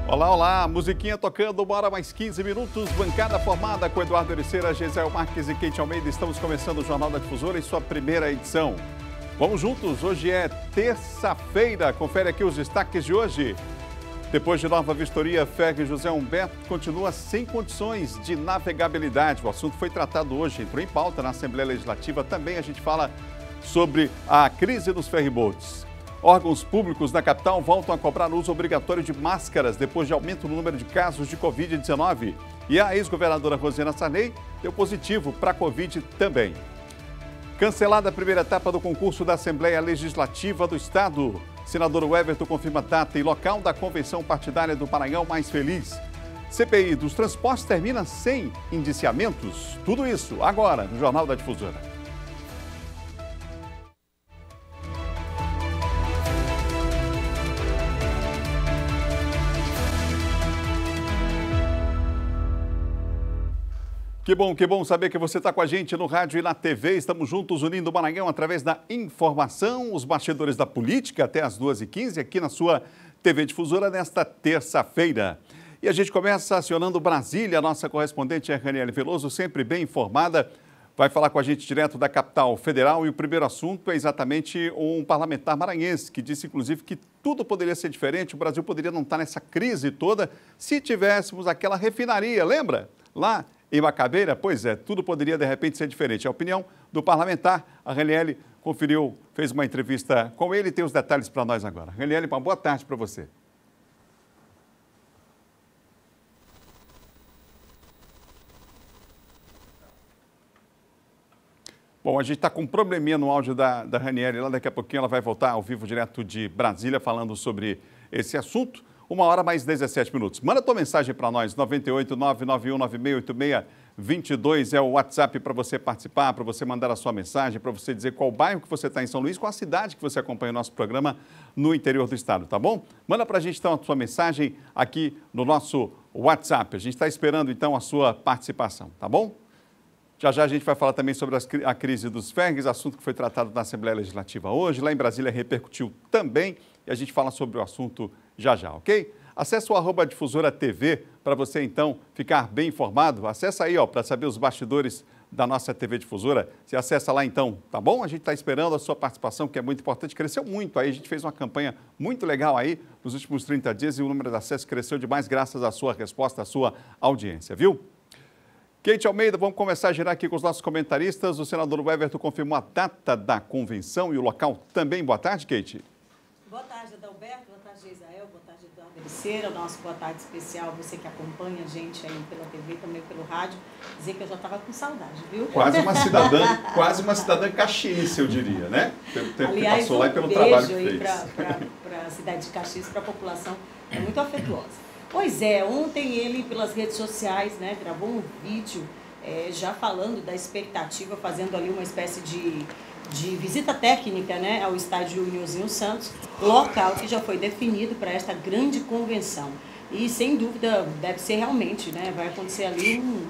Olá, olá, musiquinha tocando, 1h mais 15 minutos, bancada formada com Eduardo Ericeira, Gisele Marques e Kate Almeida. Estamos começando o Jornal da Difusora em sua primeira edição. Vamos juntos, hoje é terça-feira, confere aqui os destaques de hoje. Depois de nova vistoria, FERJ José Humberto continua sem condições de navegabilidade. O assunto foi tratado hoje, entrou em pauta na Assembleia Legislativa. Também a gente fala sobre a crise dos ferryboats. Órgãos públicos na capital voltam a cobrar o uso obrigatório de máscaras depois de aumento no número de casos de Covid-19. E a ex-governadora Rosiana Sarney deu positivo para a Covid também. Cancelada a primeira etapa do concurso da Assembleia Legislativa do Estado. Senador Everton confirma data e local da convenção partidária do Maranhão Mais Feliz. CPI dos transportes termina sem indiciamentos. Tudo isso agora no Jornal da Difusora. Que bom saber que você está com a gente no rádio e na TV. Estamos juntos unindo o Maranhão através da informação, os bastidores da política até as 2h15 aqui na sua TV Difusora nesta terça-feira. E a gente começa acionando Brasília, a nossa correspondente Raniele Veloso, sempre bem informada, vai falar com a gente direto da capital federal. E o primeiro assunto é exatamente um parlamentar maranhense que disse, inclusive, que tudo poderia ser diferente, o Brasil poderia não estar nessa crise toda se tivéssemos aquela refinaria, lembra? Lá em Macabeira, pois é, tudo poderia de repente ser diferente. A opinião do parlamentar, a Raniele conferiu, fez uma entrevista com ele e tem os detalhes para nós agora. Raniele, uma boa tarde para você. Bom, a gente está com um probleminha no áudio da Raniele, lá daqui a pouquinho ela vai voltar ao vivo direto de Brasília falando sobre esse assunto. 1h mais 17 minutos. Manda tua mensagem para nós, 98991968622 é o WhatsApp para você participar, para você mandar a sua mensagem, para você dizer qual bairro que você está em São Luís, qual a cidade que você acompanha o nosso programa no interior do estado, tá bom? Manda para a gente então a sua mensagem aqui no nosso WhatsApp. A gente está esperando então a sua participação, tá bom? Já já a gente vai falar também sobre a crise dos ferries, assunto que foi tratado na Assembleia Legislativa hoje. Lá em Brasília repercutiu também e a gente fala sobre o assunto já já, ok? Acesse o @difusora TV para você então ficar bem informado. Acesse aí, ó, para saber os bastidores da nossa TV Difusora. Você acessa lá então, tá bom? A gente está esperando a sua participação, que é muito importante. Cresceu muito aí, a gente fez uma campanha muito legal aí nos últimos 30 dias e o número de acessos cresceu demais graças à sua resposta, à sua audiência, viu? Kate Almeida, vamos começar a girar aqui com os nossos comentaristas. O senador Everton confirmou a data da convenção e o local também. Boa tarde, Kate. Boa tarde, Adalberto. Boa tarde, Israel. Boa tarde, Eduardo Ericeira. Nosso boa tarde especial, você que acompanha a gente aí pela TV, também pelo rádio. Dizer que eu já estava com saudade, viu? Quase uma cidadã caxiense, eu diria, né? Pelo tempo Aliás, que passou lá e pelo trabalho que fez. Para a cidade de Caxias, para a população, é muito afetuosa. Pois é, ontem ele, pelas redes sociais, né, gravou um vídeo já falando da expectativa, fazendo ali uma espécie de visita técnica, né, ao estádio Nilzinho Santos, local que já foi definido para esta grande convenção. E, sem dúvida, deve ser realmente, né, vai acontecer ali um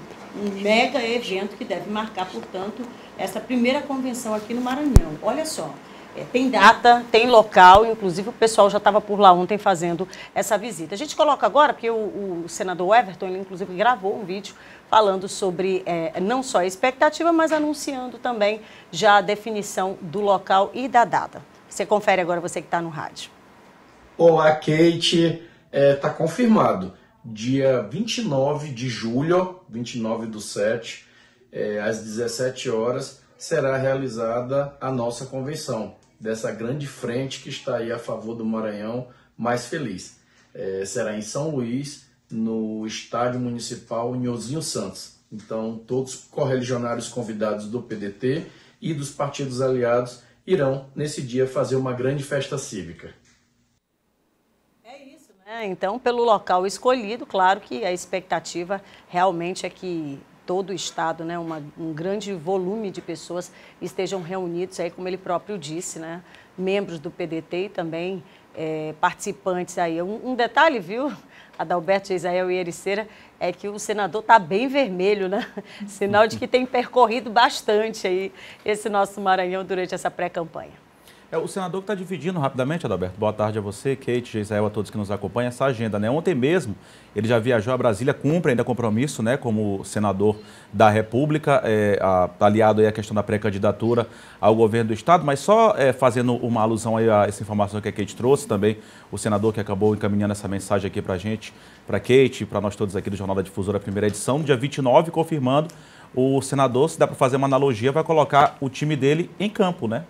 mega evento que deve marcar, portanto, essa primeira convenção aqui no Maranhão. Olha só. Tem data, tem local, inclusive o pessoal já estava por lá ontem fazendo essa visita. A gente coloca agora, porque o senador Everton, ele inclusive gravou um vídeo falando sobre não só a expectativa, mas anunciando também já a definição do local e da data. Você confere agora, você que está no rádio. Olá, Kate. Está confirmado. Dia 29 de julho, 29/7, às 17 horas, será realizada a nossa convenção dessa grande frente que está aí a favor do Maranhão Mais Feliz. Será em São Luís, no Estádio Municipal Nilzinho Santos. Então, todos os correligionários convidados do PDT e dos partidos aliados irão, nesse dia, fazer uma grande festa cívica. É isso, né? Então, pelo local escolhido, claro que a expectativa realmente é que todo o estado, né, um grande volume de pessoas estejam reunidos, aí, como ele próprio disse, né, membros do PDT e também participantes aí. Um detalhe, viu, Adalberto, Israel e Ericeira, é que o senador está bem vermelho, né? Sinal de que tem percorrido bastante aí esse nosso Maranhão durante essa pré-campanha. O senador que está dividindo rapidamente, Adalberto, boa tarde a você, Kate, Geisel, a todos que nos acompanham, essa agenda, né? Ontem mesmo ele já viajou a Brasília, cumpre ainda compromisso, né, como senador da República, aliado aí à questão da pré-candidatura ao governo do Estado, mas só fazendo uma alusão aí a essa informação que a Kate trouxe, também o senador que acabou encaminhando essa mensagem aqui para a gente, para a Kate, para nós todos aqui do Jornal da Difusora, primeira edição, no dia 29, confirmando, o senador, se dá para fazer uma analogia, vai colocar o time dele em campo, né?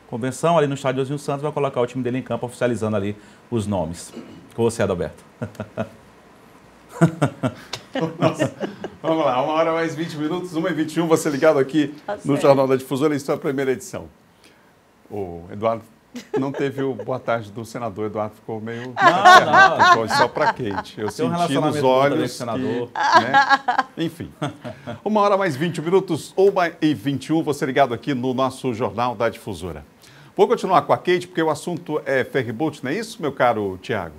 Convenção ali no estádio Oswildo Santos vai colocar o time dele em campo, oficializando ali os nomes. Com você, Adalberto. Nossa, vamos lá, 1h mais 20 minutos, 1h21, você ligado aqui no Jornal da Difusora, isso é a primeira edição. O Eduardo não teve o boa tarde do senador, Eduardo ficou meio... Não. Só para Kate. Eu senti nos olhos senador. Enfim, 1h mais 20 minutos, 1h21, você ligado aqui no nosso Jornal da Difusora. Vou continuar com a Kate, porque o assunto é ferryboat, não é isso, meu caro Tiago?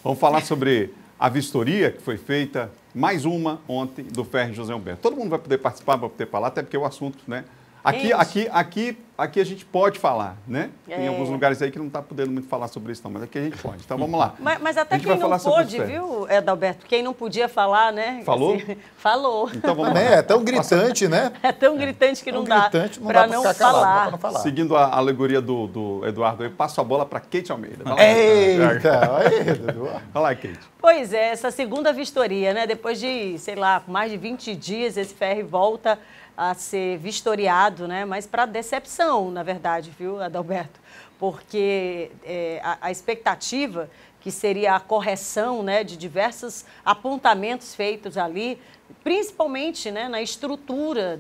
Vamos falar sobre a vistoria que foi feita, mais uma ontem, do ferry José Humberto. Todo mundo vai poder participar, vai poder falar, até porque o assunto, né? Aqui a gente pode falar, né? Tem alguns lugares aí que não está podendo muito falar sobre isso, não, mas aqui a gente pode. Então vamos lá. Mas até quem não pôde, viu, Adalberto? Quem não podia falar, né? Falou? Assim, falou. Então vamos lá. É tão gritante, né? É tão gritante que não dá para não falar. Seguindo a alegoria do Eduardo, eu passo a bola para Kate Almeida. Eita! Vai lá, Kate. Pois é, essa segunda vistoria, né? Depois de, sei lá, mais de 20 dias, esse ferry volta a ser vistoriado, né? Mas para decepção, na verdade, viu, Adalberto? Porque a expectativa que seria a correção, né, de diversos apontamentos feitos ali, principalmente, né, na estrutura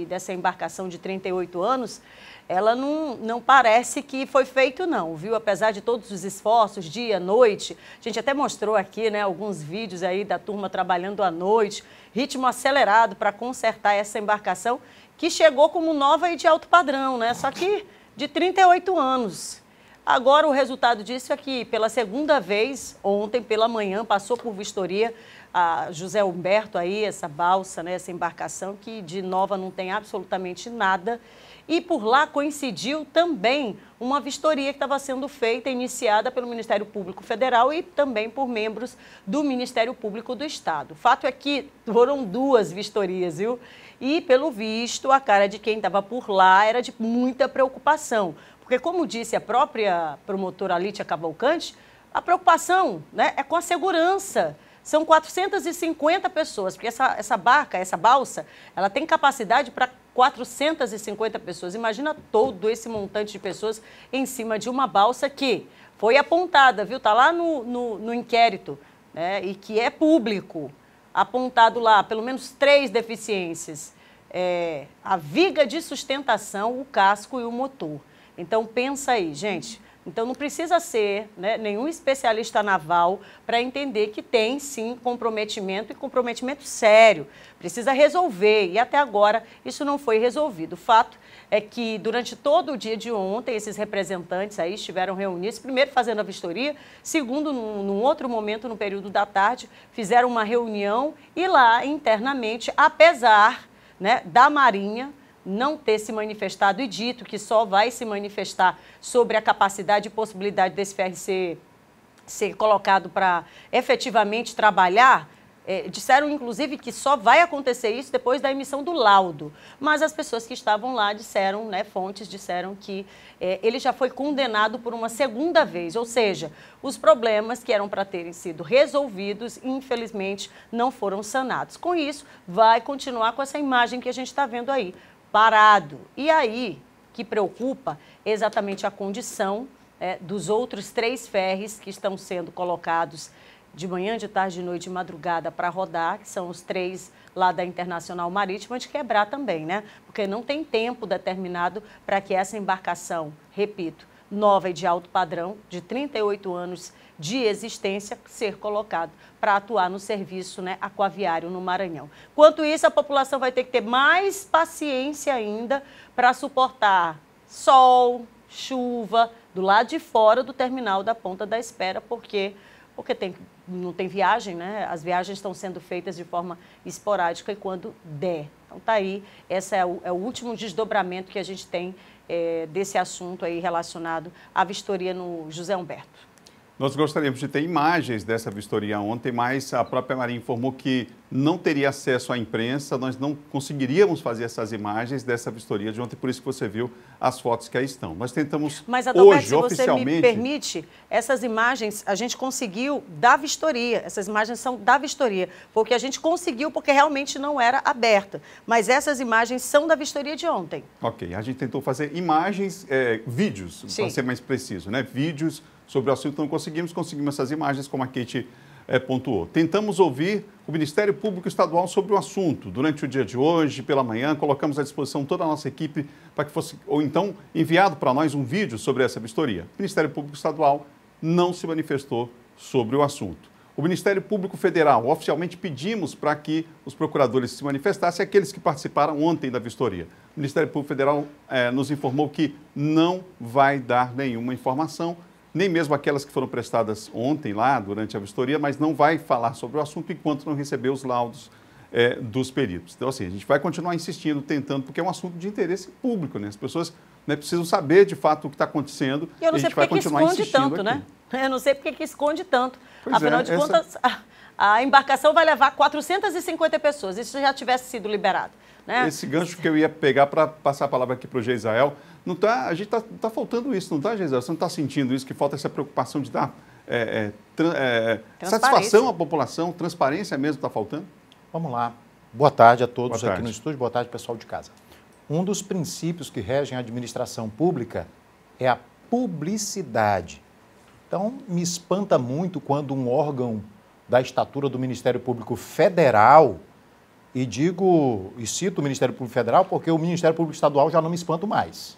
dessa embarcação de 38 anos, ela não parece que foi feito não, viu? Apesar de todos os esforços, dia, noite, a gente até mostrou aqui, né, alguns vídeos aí da turma trabalhando à noite, ritmo acelerado para consertar essa embarcação, que chegou como nova e de alto padrão, né? Só que de 38 anos. Agora o resultado disso é que pela segunda vez, ontem pela manhã, passou por vistoria a José Humberto aí, essa balsa, né, essa embarcação que de nova não tem absolutamente nada. E por lá coincidiu também uma vistoria que estava sendo feita, iniciada pelo Ministério Público Federal e também por membros do Ministério Público do Estado. O fato é que foram duas vistorias, viu? E, pelo visto, a cara de quem estava por lá era de muita preocupação. Porque, como disse a própria promotora Lítia Cavalcante, a preocupação, né, é com a segurança. São 450 pessoas, porque essa barca, essa balsa, ela tem capacidade para 450 pessoas. Imagina todo esse montante de pessoas em cima de uma balsa que foi apontada, viu? Está lá no inquérito, né? E que é público. Apontado lá, pelo menos 3 deficiências. A viga de sustentação, o casco e o motor. Então, pensa aí, gente. Então, não precisa ser, né, nenhum especialista naval para entender que tem, sim, comprometimento e comprometimento sério. Precisa resolver e até agora isso não foi resolvido. O fato é que durante todo o dia de ontem, esses representantes aí estiveram reunidos, primeiro fazendo a vistoria, segundo, num outro momento, no período da tarde, fizeram uma reunião e lá, internamente, apesar, né, da Marinha não ter se manifestado e dito que só vai se manifestar sobre a capacidade e possibilidade desse ferry ser colocado para efetivamente trabalhar, disseram, inclusive, que só vai acontecer isso depois da emissão do laudo. Mas as pessoas que estavam lá disseram, né, fontes disseram que ele já foi condenado por uma segunda vez, ou seja, os problemas que eram para terem sido resolvidos, infelizmente, não foram sanados. Com isso, vai continuar com essa imagem que a gente está vendo aí, parado. E aí, que preocupa exatamente a condição dos outros 3 ferries que estão sendo colocados de manhã, de tarde, de noite, de madrugada para rodar, que são os 3 lá da Internacional Marítima, de quebrar também, né? Porque não tem tempo determinado para que essa embarcação, repito, nova e de alto padrão, de 38 anos de existência, ser colocado para atuar no serviço, né, aquaviário no Maranhão. Enquanto isso, a população vai ter que ter mais paciência ainda para suportar sol, chuva, do lado de fora do terminal da Ponta da Espera, porque não tem viagem, né? As viagens estão sendo feitas de forma esporádica e quando der. Então tá aí, esse é o último desdobramento que a gente tem desse assunto aí relacionado à vistoria no José Humberto. Nós gostaríamos de ter imagens dessa vistoria ontem, mas a própria Marinha informou que não teria acesso à imprensa, nós não conseguiríamos fazer essas imagens dessa vistoria de ontem, por isso que você viu as fotos que aí estão. Nós tentamos mas, Adalberto, hoje, se você oficialmente... me permite, essas imagens a gente conseguiu da vistoria, essas imagens são da vistoria, porque a gente conseguiu porque realmente não era aberta, mas essas imagens são da vistoria de ontem. Ok, a gente tentou fazer imagens, vídeos, para ser mais preciso, né? Vídeos sobre o assunto, não conseguimos essas imagens, como a Kate pontuou. Tentamos ouvir o Ministério Público Estadual sobre o assunto. Durante o dia de hoje, pela manhã, colocamos à disposição toda a nossa equipe para que fosse, ou então, enviado para nós um vídeo sobre essa vistoria. O Ministério Público Estadual não se manifestou sobre o assunto. O Ministério Público Federal, oficialmente pedimos para que os procuradores se manifestassem, aqueles que participaram ontem da vistoria. O Ministério Público Federal nos informou que não vai dar nenhuma informação, nem mesmo aquelas que foram prestadas ontem lá, durante a vistoria, mas não vai falar sobre o assunto enquanto não receber os laudos dos peritos. Então, assim, a gente vai continuar insistindo, tentando, porque é um assunto de interesse público, né? As pessoas precisam saber, de fato, o que está acontecendo. E eu não sei porque que esconde tanto, né? Eu não sei porque que esconde tanto. Pois afinal de contas, a embarcação vai levar 450 pessoas. E se já tivesse sido liberado, né? Esse gancho que eu ia pegar para passar a palavra aqui para o Geisel, não tá, a gente está faltando isso, não está, Geisel? Você não está sentindo isso, que falta essa preocupação de dar satisfação à população, transparência mesmo está faltando? Vamos lá. Boa tarde a todos aqui no estúdio, boa tarde, pessoal de casa. Um dos princípios que regem a administração pública é a publicidade. Então, me espanta muito quando um órgão da estatura do Ministério Público Federal, e cito o Ministério Público Federal porque o Ministério Público Estadual já não me espanto mais.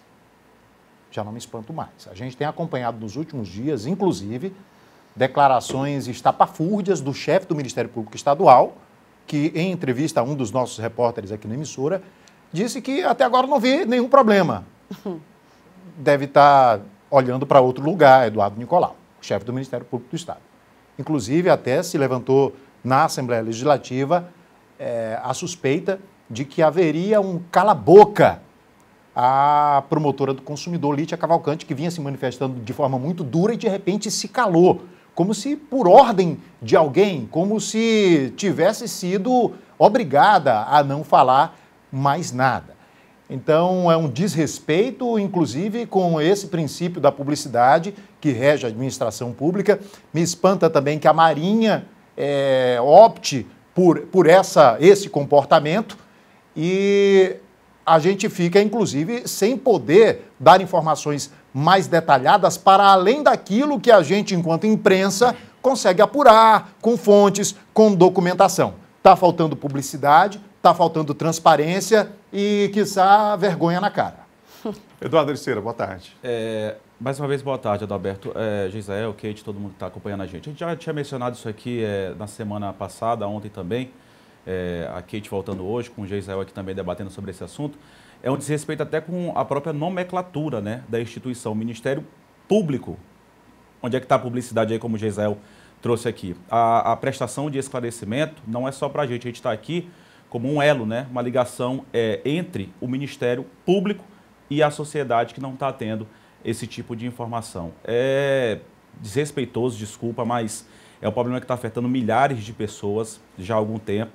Já não me espanto mais. A gente tem acompanhado nos últimos dias, inclusive, declarações estapafúrdias do chefe do Ministério Público Estadual, que, em entrevista a um dos nossos repórteres aqui na emissora, disse que até agora não vê nenhum problema. Deve estar olhando para outro lugar, Eduardo Nicolau, chefe do Ministério Público do Estado. Inclusive, até se levantou na Assembleia Legislativa a suspeita de que haveria um cala-boca à promotora do consumidor, Lítia Cavalcante, que vinha se manifestando de forma muito dura e, de repente, se calou, como se por ordem de alguém, como se tivesse sido obrigada a não falar mais nada. Então, é um desrespeito, inclusive, com esse princípio da publicidade que rege a administração pública. Me espanta também que a Marinha opte por esse comportamento e a gente fica, inclusive, sem poder dar informações mais detalhadas para além daquilo que a gente, enquanto imprensa, consegue apurar com fontes, com documentação. Está faltando publicidade, está faltando transparência e, quiçá, vergonha na cara. Eduardo Ericeira, boa tarde. Mais uma vez, boa tarde, Adalberto. Geisel, Kate, todo mundo que está acompanhando a gente. A gente já tinha mencionado isso aqui na semana passada, ontem também. A Kate voltando hoje, com o Geisel aqui também debatendo sobre esse assunto. É um desrespeito até com a própria nomenclatura, né, da instituição, Ministério Público. Onde é que está a publicidade aí, como o Geisel trouxe aqui? A prestação de esclarecimento não é só para a gente está aqui como um elo, né, uma ligação entre o Ministério Público e a sociedade que não está tendo esse tipo de informação. É desrespeitoso, desculpa, mas é um problema que está afetando milhares de pessoas já há algum tempo,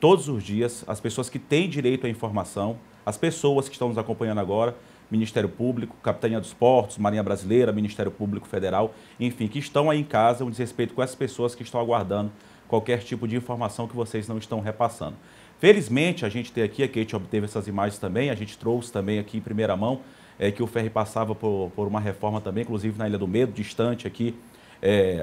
todos os dias, as pessoas que têm direito à informação, as pessoas que estão nos acompanhando agora, Ministério Público, Capitania dos Portos, Marinha Brasileira, Ministério Público Federal, enfim, que estão aí em casa, um desrespeito com essas pessoas que estão aguardando qualquer tipo de informação que vocês não estão repassando. Felizmente, a gente tem aqui, a Kate obteve essas imagens também, a gente trouxe também aqui em primeira mão, que o ferry passava por uma reforma também, inclusive na Ilha do Medo, distante aqui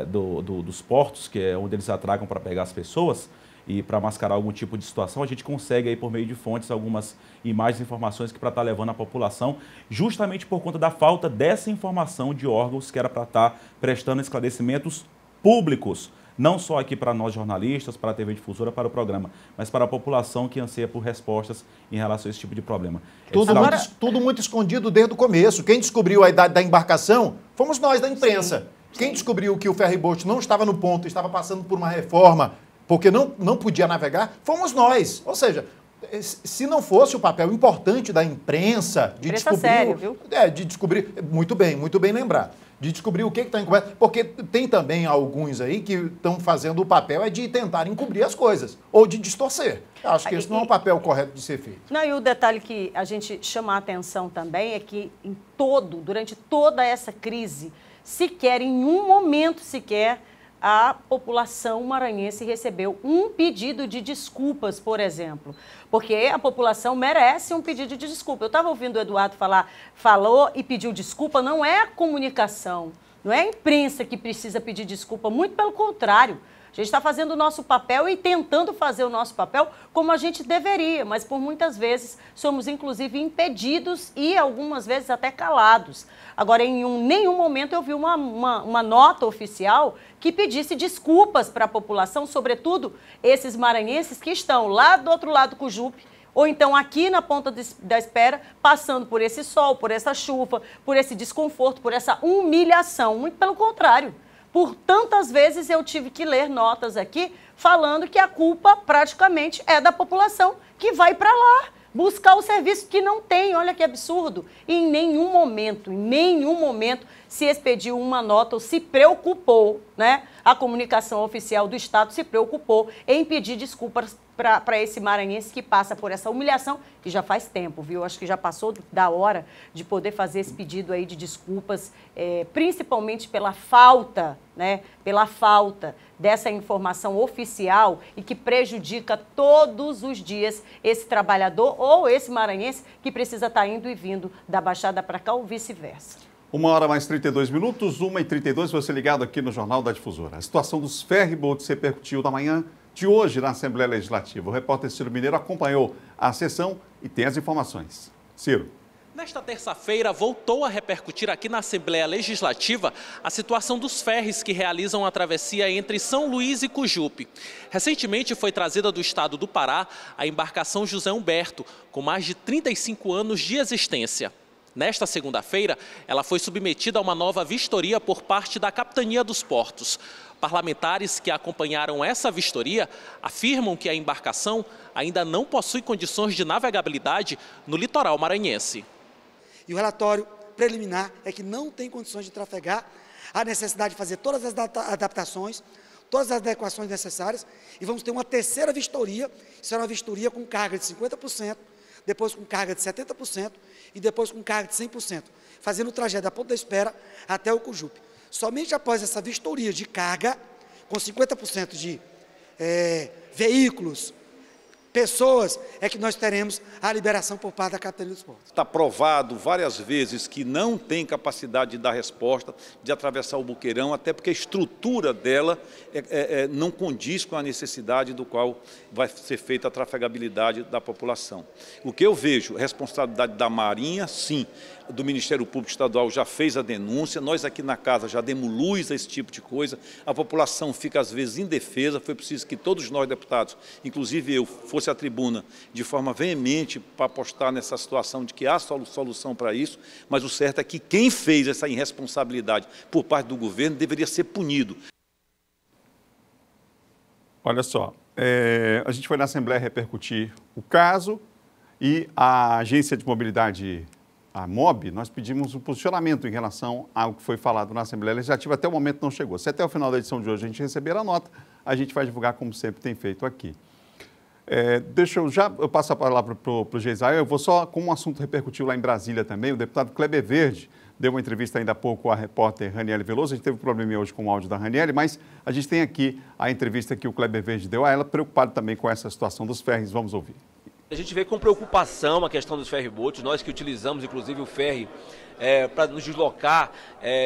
dos portos, que é onde eles atracam para pegar as pessoas e para mascarar algum tipo de situação. A gente consegue aí por meio de fontes algumas imagens e informações que para estar levando à população, justamente por conta da falta dessa informação de órgãos que era para estar prestando esclarecimentos públicos, não só aqui para nós jornalistas, para a TV Difusora, para o programa, mas para a população que anseia por respostas em relação a esse tipo de problema. Tudo muito escondido desde o começo. Quem descobriu a idade da embarcação fomos nós da imprensa. Sim. Quem descobriu que o ferryboat não estava no ponto, estava passando por uma reforma, porque não podia navegar, fomos nós. Ou seja, Se não fosse o papel importante da imprensa de descobrir... Sério, viu? De descobrir... Muito bem lembrado. De descobrir o que está encoberto. Porque tem também alguns aí que estão fazendo o papel de tentar encobrir as coisas. Ou de distorcer. Eu acho que esse não é o papel correto de ser feito. Não, e o detalhe que a gente chama a atenção também é que durante toda essa crise, sequer, em um momento sequer, a população maranhense recebeu um pedido de desculpas, por exemplo. Porque a população merece um pedido de desculpa. Eu estava ouvindo o Eduardo falou e pediu desculpa. Não é a comunicação, não é a imprensa que precisa pedir desculpa, muito pelo contrário. A gente está fazendo o nosso papel e tentando fazer o nosso papel como a gente deveria, mas por muitas vezes somos, inclusive, impedidos e algumas vezes até calados. Agora, em nenhum momento eu vi uma nota oficial que pedisse desculpas para a população, sobretudo esses maranhenses que estão lá do outro lado do Cujupe, ou então aqui na ponta da espera, passando por esse sol, por essa chuva, por esse desconforto, por essa humilhação. Muito pelo contrário. Por tantas vezes eu tive que ler notas aqui falando que a culpa praticamente é da população que vai para lá buscar o serviço que não tem. Olha que absurdo. E em nenhum momento se expediu uma nota ou se preocupou, né? A comunicação oficial do Estado se preocupou em pedir desculpas para esse maranhense que passa por essa humilhação, que já faz tempo, viu? Acho que já passou da hora de poder fazer esse pedido aí de desculpas, principalmente pela falta, né? Pela falta dessa informação oficial e que prejudica todos os dias esse trabalhador ou esse maranhense que precisa estar indo e vindo da Baixada para cá ou vice-versa. 1h mais 32 minutos, 1h32, você ligado aqui no Jornal da Difusora. A situação dos ferryboats repercutiu na manhã de hoje na Assembleia Legislativa. O repórter Ciro Mineiro acompanhou a sessão e tem as informações. Ciro. Nesta terça-feira, voltou a repercutir aqui na Assembleia Legislativa a situação dos ferries que realizam a travessia entre São Luís e Cujupe. Recentemente foi trazida do estado do Pará a embarcação José Humberto, com mais de 35 anos de existência. Nesta segunda-feira, ela foi submetida a uma nova vistoria por parte da Capitania dos Portos. Parlamentares que acompanharam essa vistoria afirmam que a embarcação ainda não possui condições de navegabilidade no litoral maranhense. E o relatório preliminar é que não tem condições de trafegar, há necessidade de fazer todas as adaptações, todas as adequações necessárias, e vamos ter uma terceira vistoria, será uma vistoria com carga de 50%, depois com carga de 70% e depois com carga de 100%, fazendo o trajeto da ponta da espera até o Cujupe. Somente após essa vistoria de carga, com 50% de veículos, pessoas, é que nós teremos a liberação por parte da Capitania dos Portos. Está provado várias vezes que não tem capacidade de dar resposta, de atravessar o Boqueirão, até porque a estrutura dela não condiz com a necessidade do qual vai ser feita a trafegabilidade da população. O que eu vejo, responsabilidade da Marinha, sim, do Ministério Público Estadual já fez a denúncia, nós aqui na casa já demos luz a esse tipo de coisa, a população fica às vezes indefesa, foi preciso que todos nós deputados, inclusive eu, fosse à tribuna de forma veemente para apostar nessa situação de que há solução para isso, mas o certo é que quem fez essa irresponsabilidade por parte do governo deveria ser punido. Olha só, a gente foi na Assembleia repercutir o caso e a Agência de Mobilidade, a MOB, nós pedimos um posicionamento em relação ao que foi falado na Assembleia Legislativa. Até o momento não chegou. Se até o final da edição de hoje a gente receber a nota, a gente vai divulgar como sempre tem feito aqui. Eu passo a palavra para o Geisael, eu vou só, como um assunto repercutiu lá em Brasília também, o deputado Kleber Verde deu uma entrevista ainda há pouco à repórter Raniele Veloso, a gente teve um probleminha hoje com o áudio da Raniele, mas a gente tem aqui a entrevista que o Kleber Verde deu a ela, preocupado também com essa situação dos ferries, vamos ouvir. A gente vê com preocupação a questão dos ferryboats, nós que utilizamos inclusive o ferry para nos deslocar,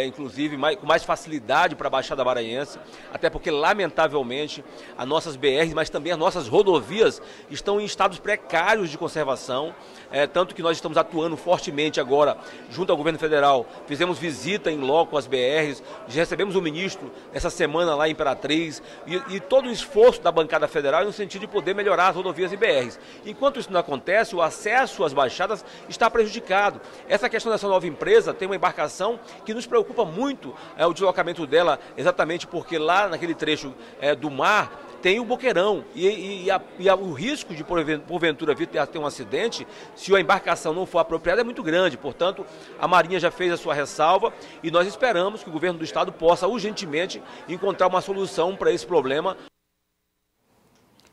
inclusive com mais facilidade para a Baixada Maranhense, até porque lamentavelmente as nossas BRs, mas também as nossas rodovias estão em estados precários de conservação, tanto que nós estamos atuando fortemente agora junto ao governo federal, fizemos visita em loco às BRs, recebemos o ministro essa semana lá em Imperatriz e todo o esforço da bancada federal no sentido de poder melhorar as rodovias e BRs. Enquanto isso não acontece, o acesso às baixadas está prejudicado. Essa questão dessa nova empresa tem uma embarcação que nos preocupa muito o deslocamento dela, exatamente porque lá naquele trecho do mar tem o Boqueirão. E o risco de, porventura, vir a ter um acidente, se a embarcação não for apropriada, é muito grande. Portanto, a Marinha já fez a sua ressalva e nós esperamos que o governo do estado possa urgentemente encontrar uma solução para esse problema.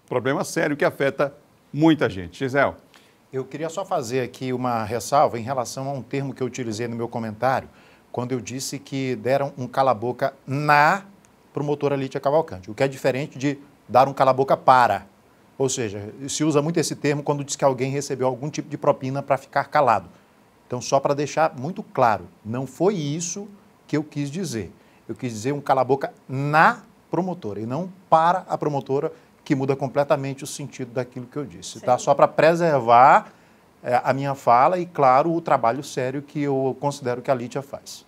Problema sério que afeta muita gente. Gisele. Eu queria só fazer aqui uma ressalva em relação a um termo que eu utilizei no meu comentário, quando eu disse que deram um cala-boca na promotora Lídia Cavalcante, o que é diferente de dar um cala-boca para. Ou seja, se usa muito esse termo quando diz que alguém recebeu algum tipo de propina para ficar calado. Então, só para deixar muito claro, não foi isso que eu quis dizer. Eu quis dizer um cala-boca na promotora e não para a promotora, que muda completamente o sentido daquilo que eu disse, tá? Só para preservar a minha fala e, claro, o trabalho sério que eu considero que a Lídia faz.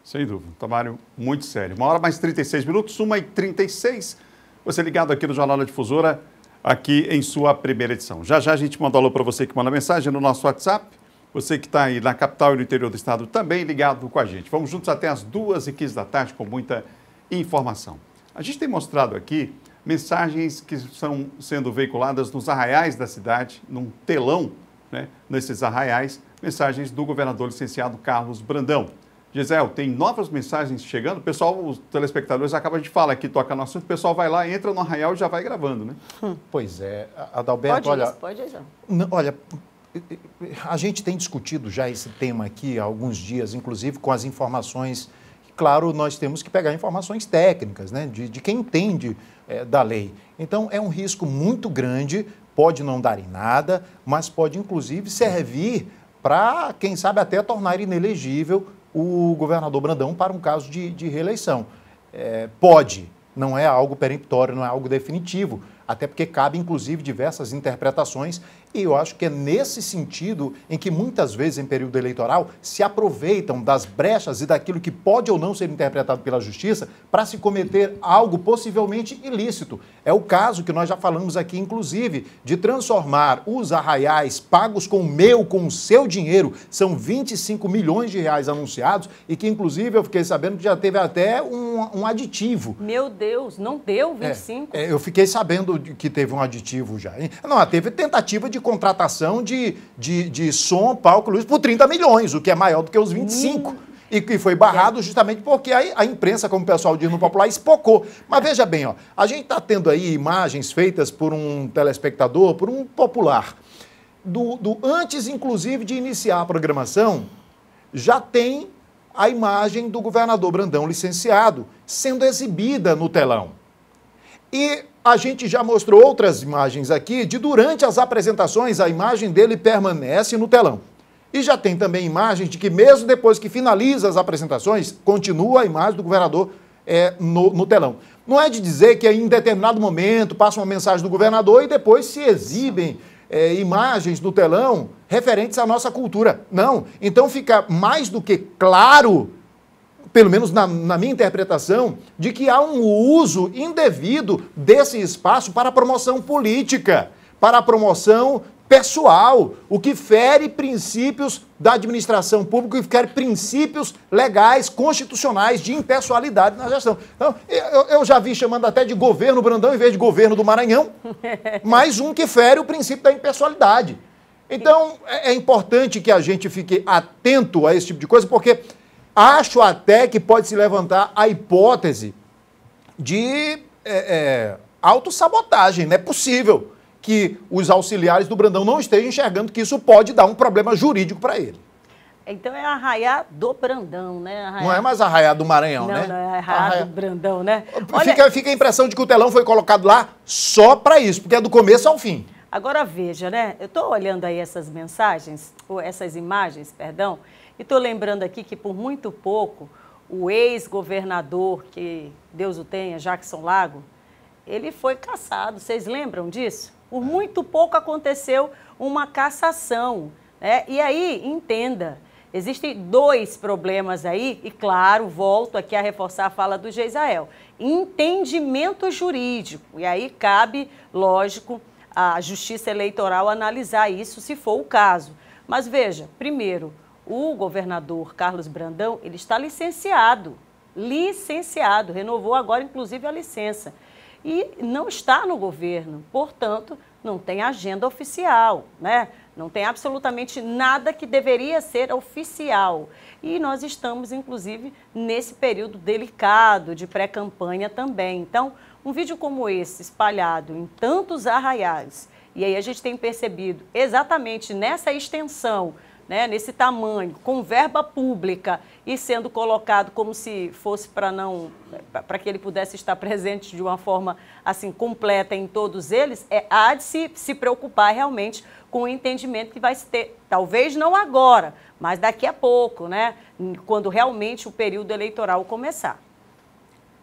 Sem dúvida, um trabalho muito sério. 1h mais 36min, 1h36. Você ligado aqui no Jornal da Difusora, aqui em sua primeira edição. Já já a gente manda alô para você que manda mensagem no nosso WhatsApp. Você que está aí na capital e no interior do estado também ligado com a gente. Vamos juntos até as 2h15 da tarde com muita informação. A gente tem mostrado aqui mensagens que estão sendo veiculadas nos arraiais da cidade, num telão, né, nesses arraiais, mensagens do governador licenciado Carlos Brandão. Gisele, tem novas mensagens chegando? O pessoal, os telespectadores, acabam de falar aqui, toca no assunto, o pessoal vai lá, entra no arraial e já vai gravando, né? Pois é, Adalberto, Pode ir já. Olha, a gente tem discutido já esse tema aqui há alguns dias, inclusive com as informações. Claro, nós temos que pegar informações técnicas, né, de quem entende da lei. Então, é um risco muito grande, pode não dar em nada, mas pode, inclusive, servir para, quem sabe, até tornar inelegível o governador Brandão para um caso de reeleição. Pode, não é algo peremptório, não é algo definitivo, até porque cabe, inclusive, diversas interpretações, e eu acho que é nesse sentido em que muitas vezes, em período eleitoral, se aproveitam das brechas e daquilo que pode ou não ser interpretado pela Justiça para se cometer algo possivelmente ilícito. É o caso que nós já falamos aqui, inclusive, de transformar os arraiais pagos com o seu dinheiro, são 25 milhões de reais anunciados, e que, inclusive, eu fiquei sabendo que já teve até um aditivo. Meu Deus, não deu 25? Eu fiquei sabendo que teve um aditivo já. Não, teve tentativa de contratação de som, palco, luz por 30 milhões, o que é maior do que os 25. E que foi barrado justamente porque a imprensa, como o pessoal diz no popular, espocou. Mas veja bem, ó, a gente está tendo aí imagens feitas por um telespectador, por um popular. Antes, inclusive, de iniciar a programação, já tem a imagem do governador Brandão licenciado sendo exibida no telão. E a gente já mostrou outras imagens aqui de durante as apresentações a imagem dele permanece no telão. E já tem também imagens de que mesmo depois que finaliza as apresentações, continua a imagem do governador no telão. Não é de dizer que em determinado momento passa uma mensagem do governador e depois se exibem imagens no telão referentes à nossa cultura. Não. Então fica mais do que claro, pelo menos na minha interpretação, de que há um uso indevido desse espaço para a promoção política, para a promoção pessoal, o que fere princípios da administração pública, o que fere princípios legais, constitucionais, de impessoalidade na gestão. Então, eu já vi chamando até de governo Brandão em vez de governo do Maranhão, mais um que fere o princípio da impessoalidade. Então, é importante que a gente fique atento a esse tipo de coisa, porque acho até que pode se levantar a hipótese de autossabotagem. Não é possível que os auxiliares do Brandão não estejam enxergando que isso pode dar um problema jurídico para ele. Então é arraiá do Brandão, né? Não é mais arraiá do Maranhão, né? Não, é arraiá do Brandão, né? Fica a impressão de que o telão foi colocado lá só para isso, porque é do começo ao fim. Agora veja, né? Eu estou olhando aí essas mensagens, ou essas imagens, perdão, e estou lembrando aqui que por muito pouco o ex-governador, que Deus o tenha, Jackson Lago, ele foi cassado. Vocês lembram disso? Por muito pouco aconteceu uma cassação, né? E aí, entenda, existem dois problemas aí, e claro, volto aqui a reforçar a fala do Geisael. Entendimento jurídico, e aí cabe, lógico, a Justiça Eleitoral analisar isso, se for o caso. Mas veja, primeiro, o governador Carlos Brandão, ele está licenciado, renovou agora inclusive a licença. e não está no governo, portanto, não tem agenda oficial, né? Não tem absolutamente nada que deveria ser oficial. E nós estamos, inclusive, nesse período delicado de pré-campanha também. Então, um vídeo como esse, espalhado em tantos arraiais, e aí a gente tem percebido exatamente nessa extensão, né, nesse tamanho, com verba pública e sendo colocado como se fosse para que ele pudesse estar presente de uma forma assim completa em todos eles, há de se preocupar realmente com o entendimento que vai se ter, talvez não agora, mas daqui a pouco, né, quando realmente o período eleitoral começar.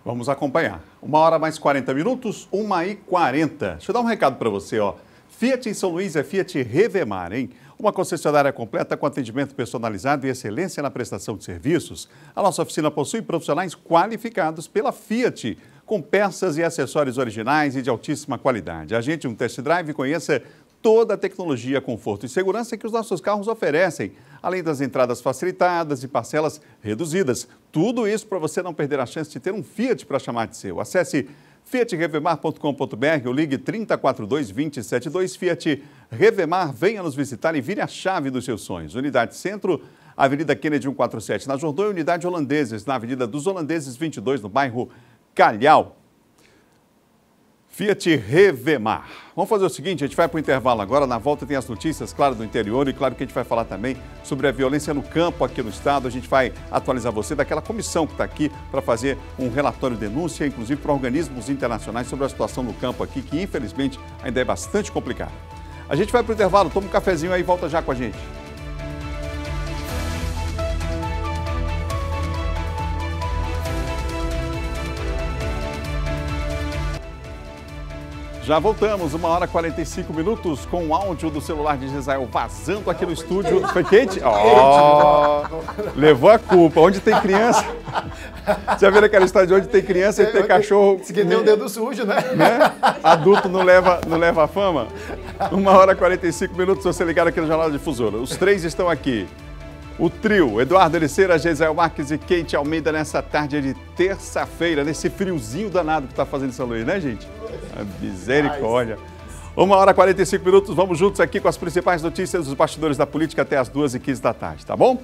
Vamos acompanhar. 1h mais 40 minutos, 1h40. Deixa eu dar um recado para você, ó. Fiat em São Luís é Fiat Revemar, hein? Uma concessionária completa com atendimento personalizado e excelência na prestação de serviços. A nossa oficina possui profissionais qualificados pela Fiat, com peças e acessórios originais e de altíssima qualidade. Agende um test drive e conheça toda a tecnologia, conforto e segurança que os nossos carros oferecem, além das entradas facilitadas e parcelas reduzidas. Tudo isso para você não perder a chance de ter um Fiat para chamar de seu. Acesse fiatrevemar.com.br ou ligue 3042-272. Fiat Revemar, venha nos visitar e vire a chave dos seus sonhos. Unidade Centro, Avenida Kennedy 147 na Jordão e Unidade Holandeses, na Avenida dos Holandeses 22, no bairro Calhau. Fiat Revemar. Vamos fazer o seguinte, a gente vai para o intervalo agora, na volta tem as notícias, claro, do interior e claro que a gente vai falar também sobre a violência no campo aqui no estado. A gente vai atualizar você daquela comissão que está aqui para fazer um relatório de denúncia, inclusive para organismos internacionais sobre a situação no campo aqui, que infelizmente ainda é bastante complicada. A gente vai para o intervalo, toma um cafezinho aí e volta já com a gente. Já voltamos, 1h45 minutos, com o áudio do celular de Gisael vazando aqui no estúdio. Foi quente? Oh, levou a culpa. Onde tem criança... Já viram aquela história de onde tem criança e tem cachorro... Se que tem o dedo sujo, né? Adulto não leva a fama. 1h45 minutos, você ligado aqui no Jornal Difusora. Os três estão aqui. O trio, Eduardo Ericeira, Gisael Marques e Kate Almeida, nessa tarde de terça-feira, nesse friozinho danado que está fazendo em São Luís, né, gente? Misericórdia. 1h45 minutos, vamos juntos aqui com as principais notícias dos bastidores da política até as 2h15 da tarde, tá bom?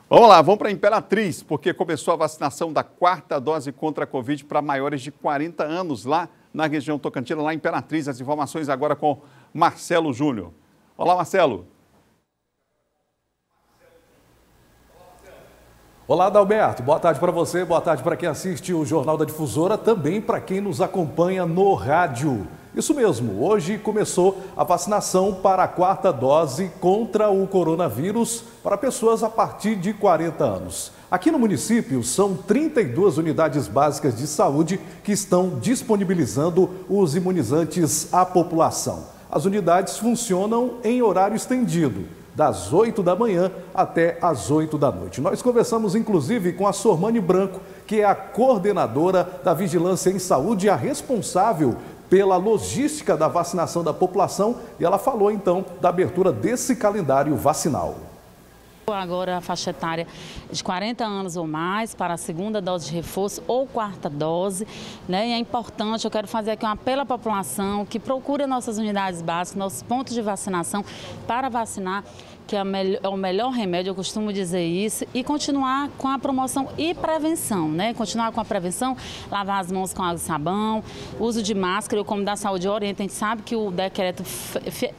Vamos lá, vamos para a Imperatriz, porque começou a vacinação da 4ª dose contra a Covid para maiores de 40 anos lá na região Tocantina, lá em Imperatriz. As informações agora com Marcelo Júnior. Olá, Marcelo. Olá, Adalberto. Boa tarde para você, boa tarde para quem assiste o Jornal da Difusora, também para quem nos acompanha no rádio. Isso mesmo, hoje começou a vacinação para a 4ª dose contra o coronavírus para pessoas a partir de 40 anos. Aqui no município, são 32 unidades básicas de saúde que estão disponibilizando os imunizantes à população. As unidades funcionam em horário estendido, das 8 da manhã até as 8 da noite. Nós conversamos, inclusive, com a Sormani Branco, que é a coordenadora da Vigilância em Saúde e a responsável pela logística da vacinação da população, e ela falou, então, da abertura desse calendário vacinal. Agora a faixa etária de 40 anos ou mais para a 2ª dose de reforço ou 4ª dose, né? E é importante, eu quero fazer aqui um apelo à população que procure nossas unidades básicas, nossos pontos de vacinação para vacinar, que é o melhor remédio, eu costumo dizer isso, e continuar com a promoção e prevenção, né? Continuar com a prevenção, lavar as mãos com água e sabão, uso de máscara. Eu, como da saúde orienta, a gente sabe que o decreto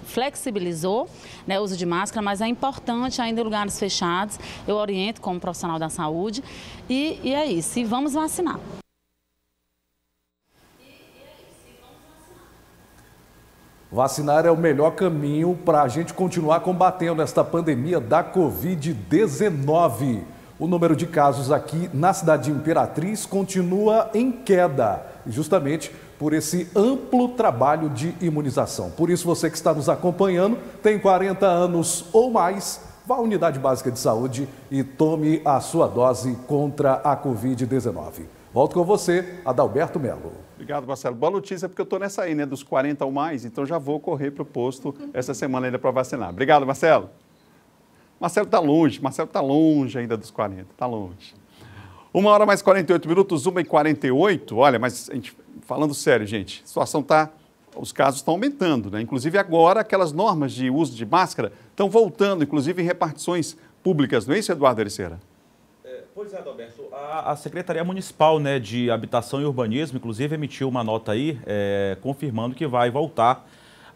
flexibilizou, né, o uso de máscara, mas é importante ainda em lugares fechados. Eu oriento como profissional da saúde e é isso, e vamos vacinar. Vacinar é o melhor caminho para a gente continuar combatendo esta pandemia da Covid-19. O número de casos aqui na cidade de Imperatriz continua em queda, justamente por esse amplo trabalho de imunização. Por isso, você que está nos acompanhando, tem 40 anos ou mais, vá à unidade básica de saúde e tome a sua dose contra a Covid-19. Volto com você, Adalberto Melo. Obrigado, Marcelo. Boa notícia, porque eu estou nessa aí, né, dos 40 ou mais, então já vou correr para o posto essa semana ainda para vacinar. Obrigado, Marcelo. Marcelo está longe ainda dos 40, está longe. 1h mais 48 minutos, 1h48, olha, mas a gente falando sério, gente, a situação está... Os casos estão aumentando, né? Inclusive agora aquelas normas de uso de máscara estão voltando, inclusive em repartições públicas, não é isso, Eduardo Ericeira? Pois é, Adalberto. A Secretaria Municipal, né, de Habitação e Urbanismo, inclusive, emitiu uma nota aí confirmando que vai voltar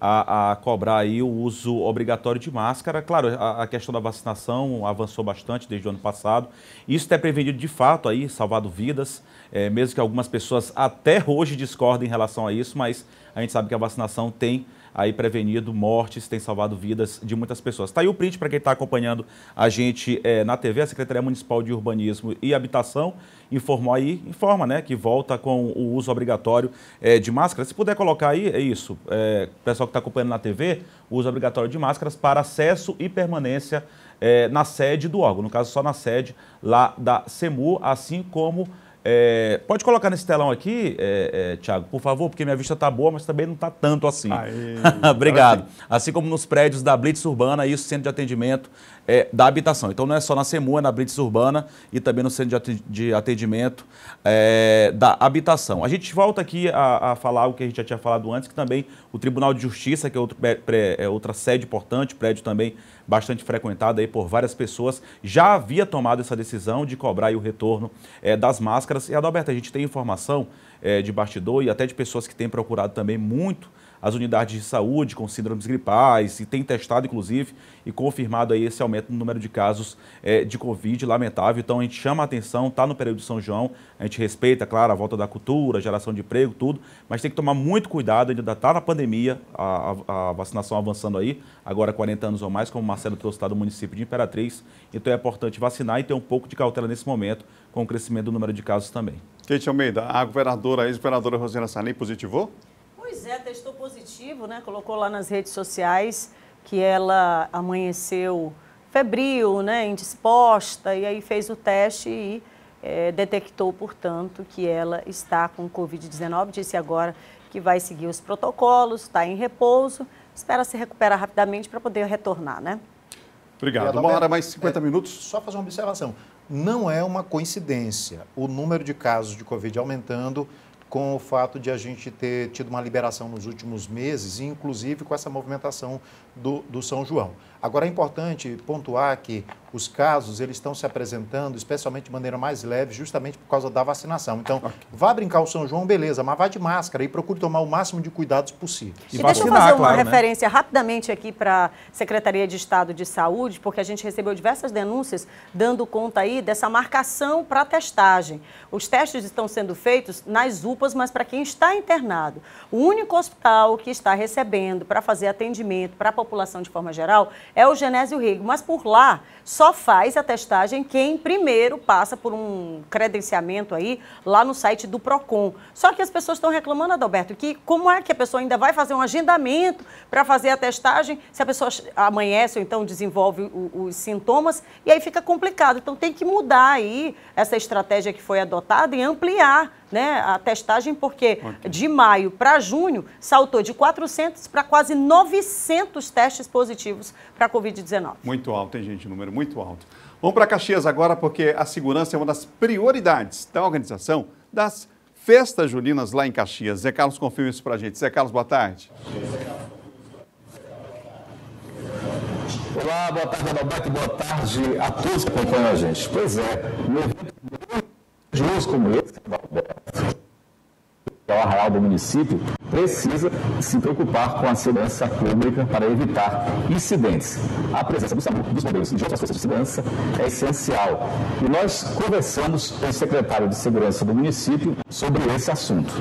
a cobrar aí o uso obrigatório de máscara. Claro, a questão da vacinação avançou bastante desde o ano passado. Isso tem prevenido de fato aí, salvado vidas, mesmo que algumas pessoas até hoje discordem em relação a isso, mas a gente sabe que a vacinação tem aí prevenido mortes, tem salvado vidas de muitas pessoas. Está aí o print para quem está acompanhando a gente na TV, a Secretaria Municipal de Urbanismo e Habitação informa, né, que volta com o uso obrigatório de máscara. Se puder colocar aí, é isso, o pessoal que está acompanhando na TV, o uso obrigatório de máscaras para acesso e permanência na sede do órgão, no caso só na sede lá da SEMU, assim como... pode colocar nesse telão aqui, Thiago, por favor, porque minha vista está boa, mas também não está tanto assim. Obrigado. Assim como nos prédios da Blitz Urbana, isso, centro de atendimento da habitação. Então não é só na SEMU, é na Blitz Urbana e também no centro de atendimento da habitação. A gente volta aqui a falar o que a gente já tinha falado antes, que também o Tribunal de Justiça, que é outra sede importante, prédio também bastante frequentado aí por várias pessoas, já havia tomado essa decisão de cobrar aí o retorno das máscaras. E, Adalberto, a gente tem informação de bastidor e até de pessoas que têm procurado também muito as unidades de saúde com síndromes gripais e tem testado, inclusive, e confirmado aí esse aumento no número de casos de Covid, lamentável. Então, a gente chama a atenção, está no período de São João, a gente respeita, claro, a volta da cultura, geração de emprego, tudo, mas tem que tomar muito cuidado, ainda está na pandemia, a vacinação avançando aí, agora 40 anos ou mais, como o Marcelo trouxe lá do município de Imperatriz. Então, é importante vacinar e ter um pouco de cautela nesse momento, com o crescimento do número de casos também. Kate Almeida, a ex-governadora Rosiana Sarney positivou? Pois é, testou positivo, né? Colocou lá nas redes sociais que ela amanheceu febril, né? Indisposta, e aí fez o teste e detectou, portanto, que ela está com Covid-19. Disse agora que vai seguir os protocolos, está em repouso, espera se recuperar rapidamente para poder retornar, né? Obrigado. Uma hora mais 50 minutos. Só fazer uma observação. Não é uma coincidência o número de casos de Covid aumentando com o fato de a gente ter tido uma liberação nos últimos meses, inclusive com essa movimentação do São João. Agora, é importante pontuar que os casos eles estão se apresentando, especialmente de maneira mais leve, justamente por causa da vacinação. Então, vá brincar o São João, beleza, mas vá de máscara e procure tomar o máximo de cuidados possíveis. E deixa eu fazer uma referência rapidamente aqui para a Secretaria de Estado de Saúde, porque a gente recebeu diversas denúncias dando conta aí dessa marcação para testagem. Os testes estão sendo feitos nas UPAs, mas para quem está internado. O único hospital que está recebendo para fazer atendimento para a população de forma geral é o Genésio Rego, mas por lá só faz a testagem quem primeiro passa por um credenciamento aí lá no site do Procon. Só que as pessoas estão reclamando, Adalberto, que como é que a pessoa ainda vai fazer um agendamento para fazer a testagem se a pessoa amanhece ou então desenvolve os sintomas e aí fica complicado. Então tem que mudar aí essa estratégia que foi adotada e ampliar, né, a testagem, porque de maio para junho saltou de 400 para quase 900 testes positivos para a Covid-19. Muito alto, hein, gente? Número muito alto. Vamos para Caxias agora, porque a segurança é uma das prioridades da organização das festas juninas lá em Caxias. Zé Carlos confirma isso para a gente. Zé Carlos, boa tarde. Olá, boa tarde, Adalberto, boa tarde a todos que acompanham a gente. Pois é, um evento muito como esse, que é o arraial do município, precisa se preocupar com a segurança pública para evitar incidentes. A presença do SAMU, dos bombeiros e de outras forças de segurança é essencial. E nós conversamos com o secretário de Segurança do município sobre esse assunto.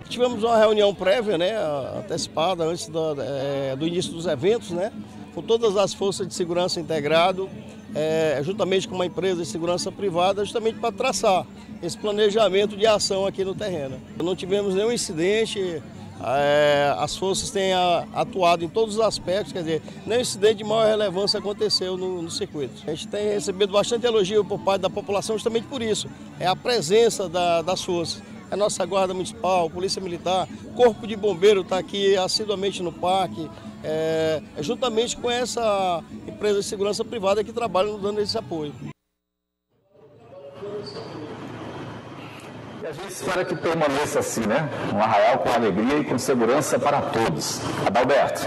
Tivemos uma reunião prévia, né, antecipada antes do início dos eventos, né, com todas as forças de segurança integrado, juntamente com uma empresa de segurança privada, justamente para traçar esse planejamento de ação aqui no terreno. Não tivemos nenhum incidente, as forças têm atuado em todos os aspectos, quer dizer, nenhum incidente de maior relevância aconteceu no circuito. A gente tem recebido bastante elogio por parte da população justamente por isso, é a presença das forças. A nossa Guarda Municipal, Polícia Militar, Corpo de Bombeiro está aqui assiduamente no parque, juntamente com essa empresa de segurança privada que trabalha dando esse apoio. E a gente espera que permaneça assim, né? Um Arraial com alegria e com segurança para todos. Adalberto.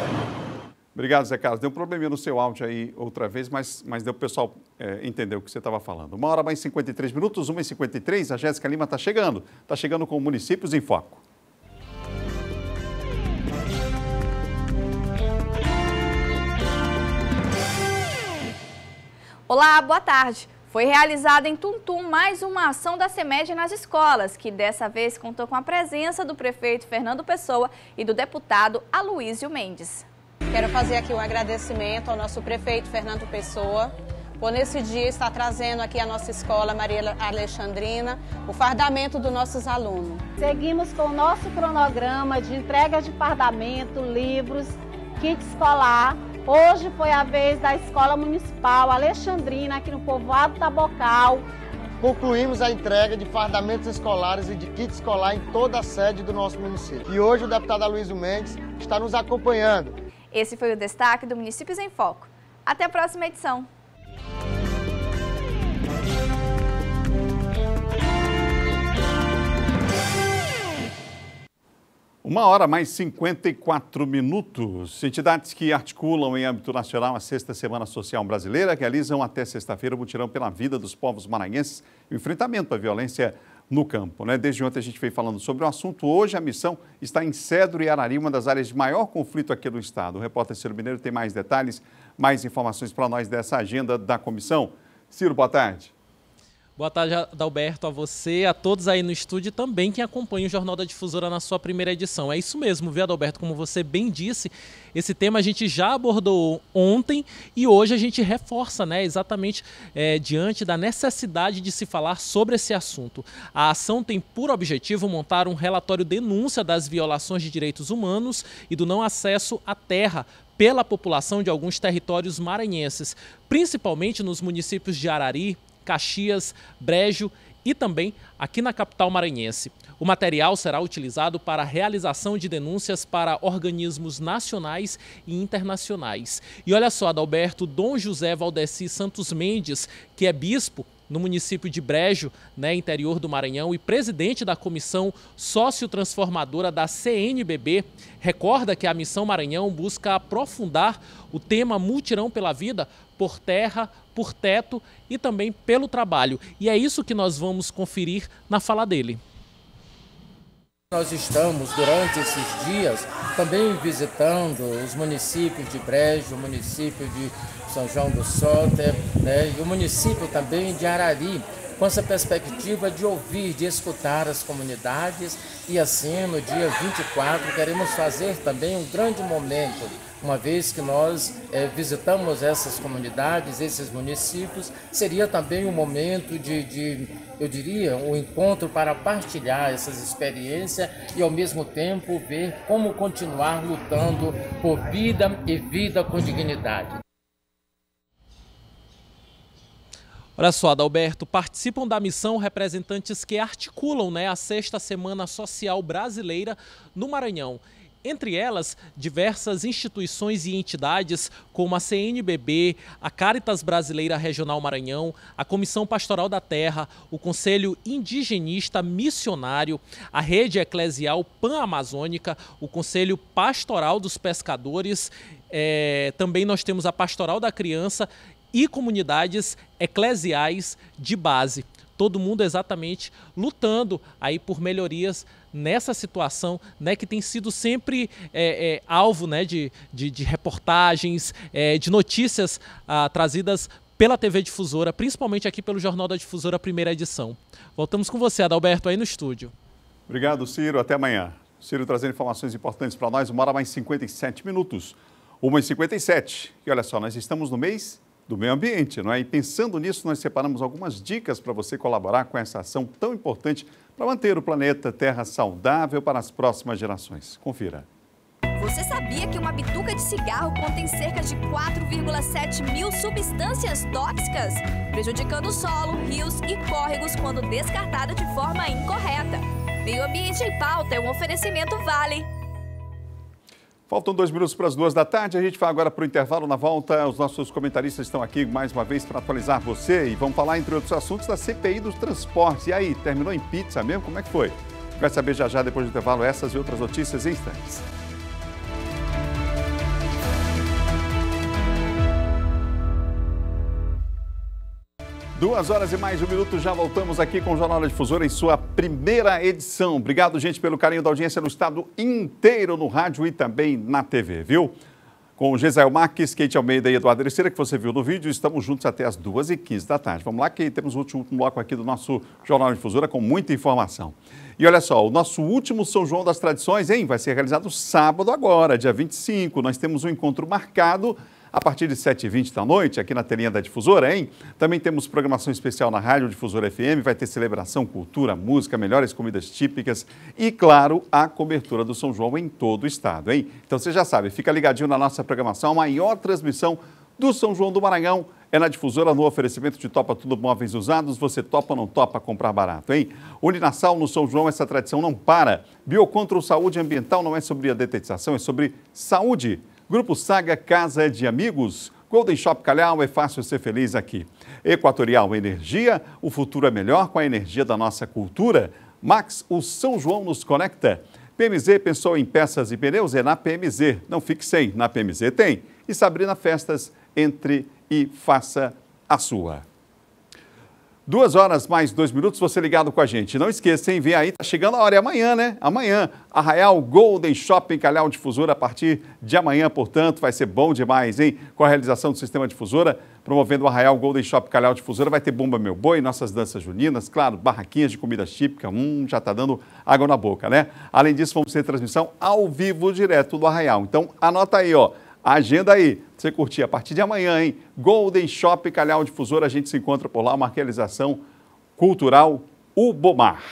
Obrigado, Zé Carlos. Deu um probleminha no seu áudio aí outra vez, mas deu para o pessoal entender o que você estava falando. 1h mais 53 minutos, 1h53, a Jéssica Lima está chegando. Está chegando com Municípios em Foco. Olá, boa tarde. Foi realizada em Tuntum mais uma ação da CEMED nas escolas, que dessa vez contou com a presença do prefeito Fernando Pessoa e do deputado Aloísio Mendes. Quero fazer aqui um agradecimento ao nosso prefeito Fernando Pessoa, por nesse dia estar trazendo aqui à nossa escola Maria Alexandrina o fardamento dos nossos alunos. Seguimos com o nosso cronograma de entrega de fardamento, livros, kit escolar. Hoje foi a vez da Escola Municipal Alexandrina, aqui no povoado Tabocal. Concluímos a entrega de fardamentos escolares e de kit escolar em toda a sede do nosso município. E hoje o deputado Aloísio Mendes está nos acompanhando. Esse foi o destaque do Municípios em Foco. Até a próxima edição. Uma hora mais 54 minutos. Entidades que articulam em âmbito nacional a 6ª Semana Social Brasileira realizam até sexta-feira o mutirão pela vida dos povos maranhenses e o enfrentamento à violência no campo. Desde ontem a gente veio falando sobre o assunto. Hoje a missão está em Cedro e Arari, uma das áreas de maior conflito aqui no estado. O repórter Ciro Mineiro tem mais detalhes, mais informações para nós dessa agenda da comissão. Ciro, boa tarde. Boa tarde, Adalberto, a você, a todos aí no estúdio e também quem acompanha o Jornal da Difusora na sua primeira edição. É isso mesmo, viu, Adalberto? Como você bem disse, esse tema a gente já abordou ontem e hoje a gente reforça, exatamente diante da necessidade de se falar sobre esse assunto. A ação tem por objetivo montar um relatório denúncia das violações de direitos humanos e do não acesso à terra pela população de alguns territórios maranhenses, principalmente nos municípios de Arari, Caxias, Brejo e também aqui na capital maranhense. O material será utilizado para a realização de denúncias para organismos nacionais e internacionais. E olha só, Adalberto, Dom José Valdeci Santos Mendes, que é bispo no município de Brejo, interior do Maranhão, e presidente da comissão sociotransformadora da CNBB, recorda que a Missão Maranhão busca aprofundar o tema Mutirão pela Vida por terra, por teto e também pelo trabalho. E é isso que nós vamos conferir na fala dele. Nós estamos, durante esses dias, também visitando os municípios de Brejo, o município de São João do Soter, e o município também de Arari, com essa perspectiva de ouvir, de escutar as comunidades. E assim, no dia 24, queremos fazer também um grande momento, uma vez que nós visitamos essas comunidades, esses municípios, seria também um momento eu diria, um encontro para partilhar essas experiências e, ao mesmo tempo, ver como continuar lutando por vida e vida com dignidade. Olha só, Adalberto, participam da missão representantes que articulam a 6ª Semana Social Brasileira no Maranhão. Entre elas, diversas instituições e entidades como a CNBB, a Caritas Brasileira Regional Maranhão, a Comissão Pastoral da Terra, o Conselho Indigenista Missionário, a Rede Eclesial Pan-Amazônica, o Conselho Pastoral dos Pescadores, também nós temos a Pastoral da Criança e comunidades eclesiais de base. Todo mundo exatamente lutando aí por melhorias nessa situação, que tem sido sempre alvo de reportagens, de notícias trazidas pela TV Difusora, principalmente aqui pelo Jornal da Difusora, primeira edição. Voltamos com você, Adalberto, aí no estúdio. Obrigado, Ciro. Até amanhã. Ciro trazendo informações importantes para nós. 1h mais 57 minutos. 1h57. E olha só, nós estamos no mês do meio ambiente, E pensando nisso, nós separamos algumas dicas para você colaborar com essa ação tão importante para manter o planeta Terra saudável para as próximas gerações. Confira. Você sabia que uma bituca de cigarro contém cerca de 4,7 mil substâncias tóxicas, prejudicando o solo, rios e córregos quando descartada de forma incorreta? Meio Ambiente em Pauta é um oferecimento Vale. Faltam 2 minutos para as 2 da tarde, a gente vai agora para o intervalo. Na volta, os nossos comentaristas estão aqui mais uma vez para atualizar você e vão falar, entre outros assuntos, da CPI dos transportes. E aí, terminou em pizza mesmo? Como é que foi? Vai saber já depois do intervalo essas e outras notícias em instantes. 2 horas e mais 1 minuto, já voltamos aqui com o Jornal da Difusora em sua primeira edição. Obrigado, gente, pelo carinho da audiência no estado inteiro, no rádio e também na TV, viu? Com o Gesael Marques, Kate Almeida e Eduardo Ericeira, que você viu no vídeo, estamos juntos até as 2h15 da tarde. Vamos lá que temos o último bloco aqui do nosso Jornal da Difusora com muita informação. E olha só, o nosso último São João das Tradições, hein, vai ser realizado sábado agora, dia 25. Nós temos um encontro marcado a partir de 7h20 da noite, aqui na telinha da Difusora, hein? Também temos programação especial na Rádio Difusora FM, vai ter celebração, cultura, música, melhores comidas típicas e, claro, a cobertura do São João em todo o estado, hein? Então você já sabe, fica ligadinho na nossa programação, a maior transmissão do São João do Maranhão é na Difusora, no oferecimento de Topa Tudo Móveis Usados. Você topa ou não topa comprar barato, hein? Uninasal no São João, essa tradição não para. Biocontrol Saúde Ambiental não é sobre a detetização, é sobre saúde. Grupo Saga Casa de Amigos, Golden Shop Calhau, é fácil ser feliz aqui. Equatorial Energia, o futuro é melhor com a energia da nossa cultura. Max, o São João nos conecta. PMZ pensou em peças e pneus? É na PMZ. Não fique sem, na PMZ tem. E Sabrina Festas, entre e faça a sua. 2 horas mais 2 minutos, você ligado com a gente. Não esqueça, hein? Vem aí, tá chegando a hora, é amanhã, né? Amanhã, Arraial Golden Shopping Calhau Difusora, a partir de amanhã, portanto, vai ser bom demais, hein? Com a realização do Sistema Difusora, promovendo o Arraial Golden Shopping Calhau Difusora, vai ter Bumba Meu Boi, nossas danças juninas, claro, barraquinhas de comida típica, já tá dando água na boca, né? Além disso, vamos ter transmissão ao vivo, direto do Arraial. Então, anota aí, ó. Agenda aí, pra você curtir a partir de amanhã, hein? Golden Shop Calhau Difusora, a gente se encontra por lá, uma realização cultural Ubomar.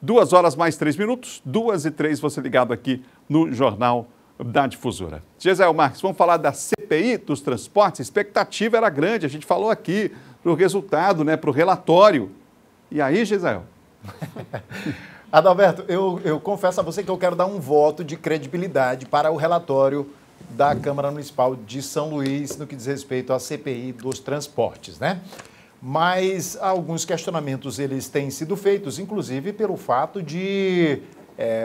2 horas mais 3 minutos, 2h03, você ligado aqui no Jornal da Difusora. Gesael Marques, vamos falar da CPI dos transportes. A expectativa era grande, a gente falou aqui pro resultado, né, pro relatório. E aí, Gesael? Adalberto, eu confesso a você que eu quero dar um voto de credibilidade para o relatório da Câmara Municipal de São Luís no que diz respeito à CPI dos transportes, né? Mas alguns questionamentos eles têm sido feitos, inclusive pelo fato de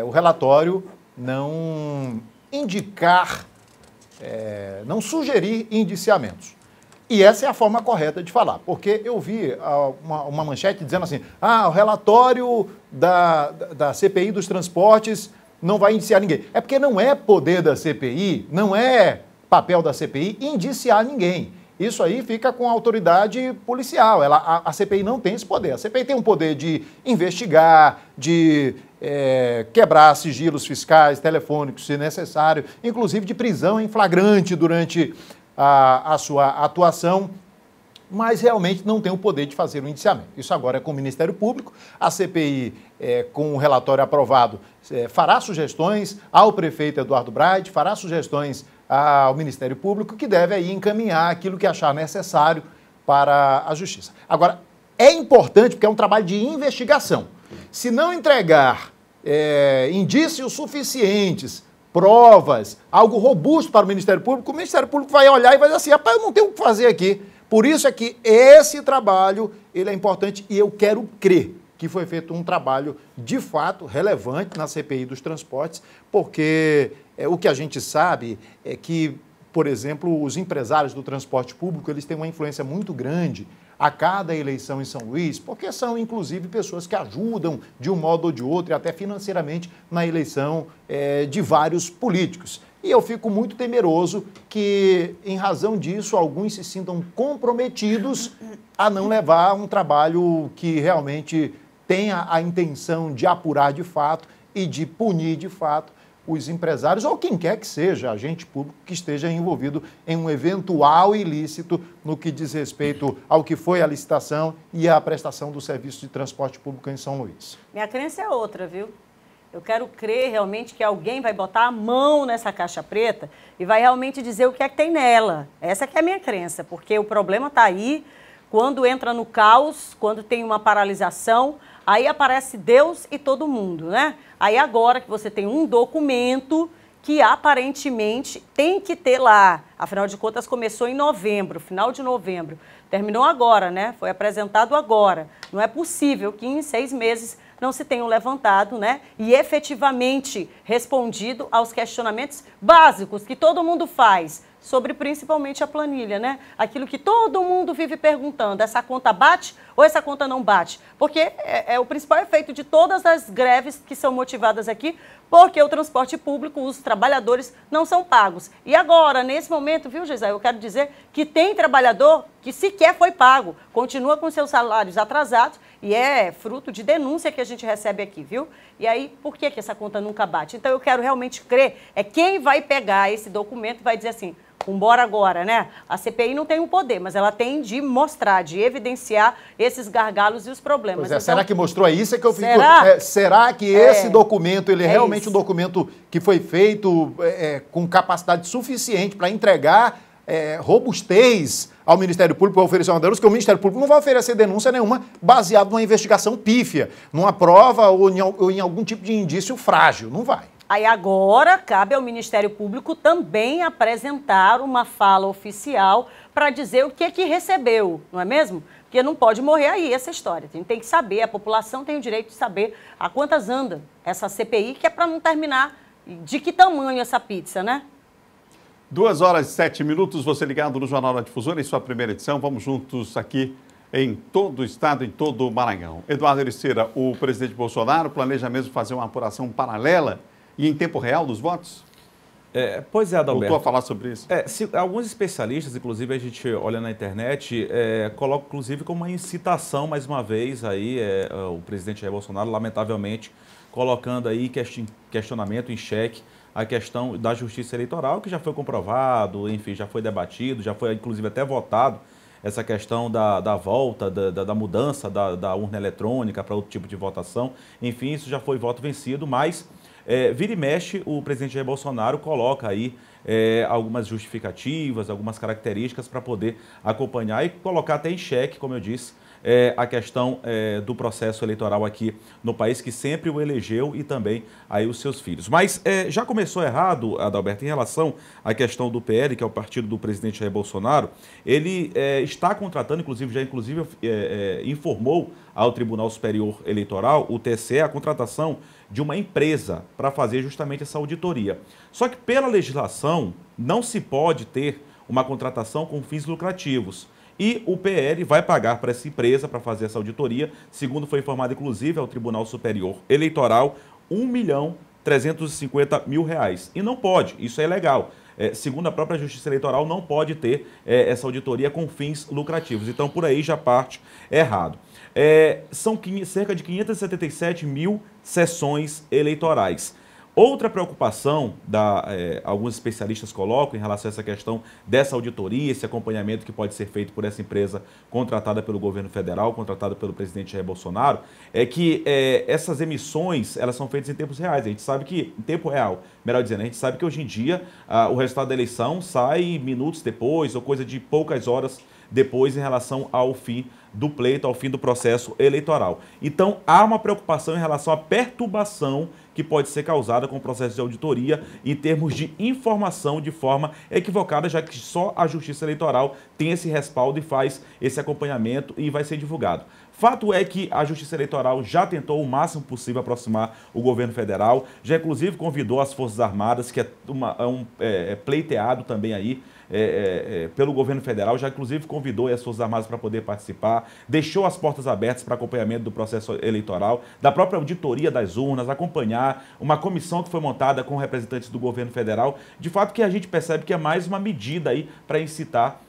o relatório não indicar, não sugerir indiciamentos. E essa é a forma correta de falar, porque eu vi uma manchete dizendo assim, o relatório da CPI dos transportes não vai indiciar ninguém. É porque não é poder da CPI, não é papel da CPI indiciar ninguém. Isso aí fica com a autoridade policial. A CPI não tem esse poder. A CPI tem um poder de investigar, de quebrar sigilos fiscais, telefônicos, se necessário, inclusive de prisão em flagrante durante a sua atuação, mas realmente não tem o poder de fazer o indiciamento. Isso agora é com o Ministério Público. A CPI, com o relatório aprovado, fará sugestões ao prefeito Eduardo Braide, fará sugestões ao Ministério Público, que deve aí encaminhar aquilo que achar necessário para a Justiça. Agora, é importante porque é um trabalho de investigação. Se não entregar indícios suficientes, provas, algo robusto para o Ministério Público vai olhar e vai dizer assim, rapaz, eu não tenho o que fazer aqui. Por isso é que esse trabalho ele é importante e eu quero crer que foi feito um trabalho de fato relevante na CPI dos transportes, porque o que a gente sabe é que, por exemplo, os empresários do transporte público eles têm uma influência muito grande a cada eleição em São Luís, porque são, inclusive, pessoas que ajudam de um modo ou de outro, e até financeiramente, na eleição de vários políticos. E eu fico muito temeroso que, em razão disso, alguns se sintam comprometidos a não levar um trabalho que realmente tenha a intenção de apurar de fato e de punir de fato os empresários ou quem quer que seja agente público que esteja envolvido em um eventual ilícito no que diz respeito ao que foi a licitação e a prestação do serviço de transporte público em São Luís. Minha crença é outra, viu? Eu quero crer realmente que alguém vai botar a mão nessa caixa preta e vai realmente dizer o que é que tem nela. Essa que é a minha crença, porque o problema está aí, quando entra no caos, quando tem uma paralisação, aí aparece Deus e todo mundo, né? Aí agora que você tem um documento que aparentemente tem que ter lá. Afinal de contas, começou em novembro, final de novembro. Terminou agora, né? Foi apresentado agora. Não é possível que em 6 meses não se tenham levantado, né? E efetivamente respondido aos questionamentos básicos que todo mundo faz sobre principalmente a planilha, né? Aquilo que todo mundo vive perguntando, essa conta bate ou essa conta não bate? Porque é o principal efeito de todas as greves que são motivadas aqui, porque o transporte público, os trabalhadores não são pagos. E agora, nesse momento, viu, Gisele, eu quero dizer que tem trabalhador que sequer foi pago, continua com seus salários atrasados e é fruto de denúncia que a gente recebe aqui, viu? E aí, por que essa conta nunca bate? Então, eu quero realmente crer, quem vai pegar esse documento e vai dizer assim, vambora agora, né? A CPI não tem o poder, mas ela tem de mostrar, de evidenciar esses gargalos e os problemas. Pois é, então, será que mostrou isso? É que eu fico. Será? Será que esse documento, ele é realmente isso. um documento que foi feito com capacidade suficiente para entregar robustez ao Ministério Público para oferecer uma denúncia, que o Ministério Público não vai oferecer denúncia nenhuma baseado numa investigação pífia, numa prova ou em algum tipo de indício frágil. Não vai. Aí agora cabe ao Ministério Público também apresentar uma fala oficial para dizer o que recebeu, não é mesmo? Porque não pode morrer aí essa história. A gente tem que saber, a população tem o direito de saber a quantas anda essa CPI, que é para não terminar de que tamanho essa pizza, né? 2h07, você ligado no Jornal da Difusora, em sua primeira edição. Vamos juntos aqui em todo o estado, em todo o Maranhão. Eduardo Ericeira, o presidente Bolsonaro planeja mesmo fazer uma apuração paralela e em tempo real dos votos? Pois é, Adalberto. Voltou a falar sobre isso? Alguns especialistas, inclusive a gente olha na internet, colocam inclusive como uma incitação, mais uma vez, aí, o presidente Jair Bolsonaro, lamentavelmente, colocando aí questionamento em xeque a questão da justiça eleitoral, que já foi comprovado, enfim, já foi debatido, já foi inclusive até votado, essa questão da volta, da mudança da urna eletrônica para outro tipo de votação. Enfim, isso já foi voto vencido, mas vira e mexe, o presidente Jair Bolsonaro coloca aí algumas justificativas, algumas características para poder acompanhar e colocar até em xeque, como eu disse, a questão do processo eleitoral aqui no país, que sempre o elegeu e também aí os seus filhos. Mas já começou errado, Adalberto, em relação à questão do PL, que é o partido do presidente Jair Bolsonaro. Ele está contratando, inclusive informou ao Tribunal Superior Eleitoral, o TSE, a contratação de uma empresa para fazer justamente essa auditoria. Só que pela legislação não se pode ter uma contratação com fins lucrativos. E o PL vai pagar para essa empresa para fazer essa auditoria, segundo foi informado inclusive ao Tribunal Superior Eleitoral, R$1.350.000. E não pode, isso é ilegal. Segundo a própria Justiça Eleitoral, não pode ter essa auditoria com fins lucrativos. Então, por aí já parte errado. São cerca de 577 mil sessões eleitorais. Outra preocupação, alguns especialistas colocam em relação a essa questão dessa auditoria, esse acompanhamento que pode ser feito por essa empresa contratada pelo governo federal, contratada pelo presidente Jair Bolsonaro, é que essas emissões, elas são feitas em tempos reais. A gente sabe que, em tempo real, melhor dizendo, a gente sabe que hoje em dia o resultado da eleição sai minutos depois ou coisa de poucas horas depois em relação ao fim do pleito, ao fim do processo eleitoral. Então, há uma preocupação em relação à perturbação que pode ser causada com o processo de auditoria em termos de informação de forma equivocada, já que só a Justiça Eleitoral tem esse respaldo e faz esse acompanhamento e vai ser divulgado. Fato é que a Justiça Eleitoral já tentou o máximo possível aproximar o governo federal, já inclusive convidou as Forças Armadas, que é pleiteado também aí, pelo governo federal, já inclusive convidou as Forças Armadas para poder participar, deixou as portas abertas para acompanhamento do processo eleitoral, da própria auditoria das urnas, acompanhar uma comissão que foi montada com representantes do governo federal. De fato que a gente percebe que é mais uma medida aí para incitar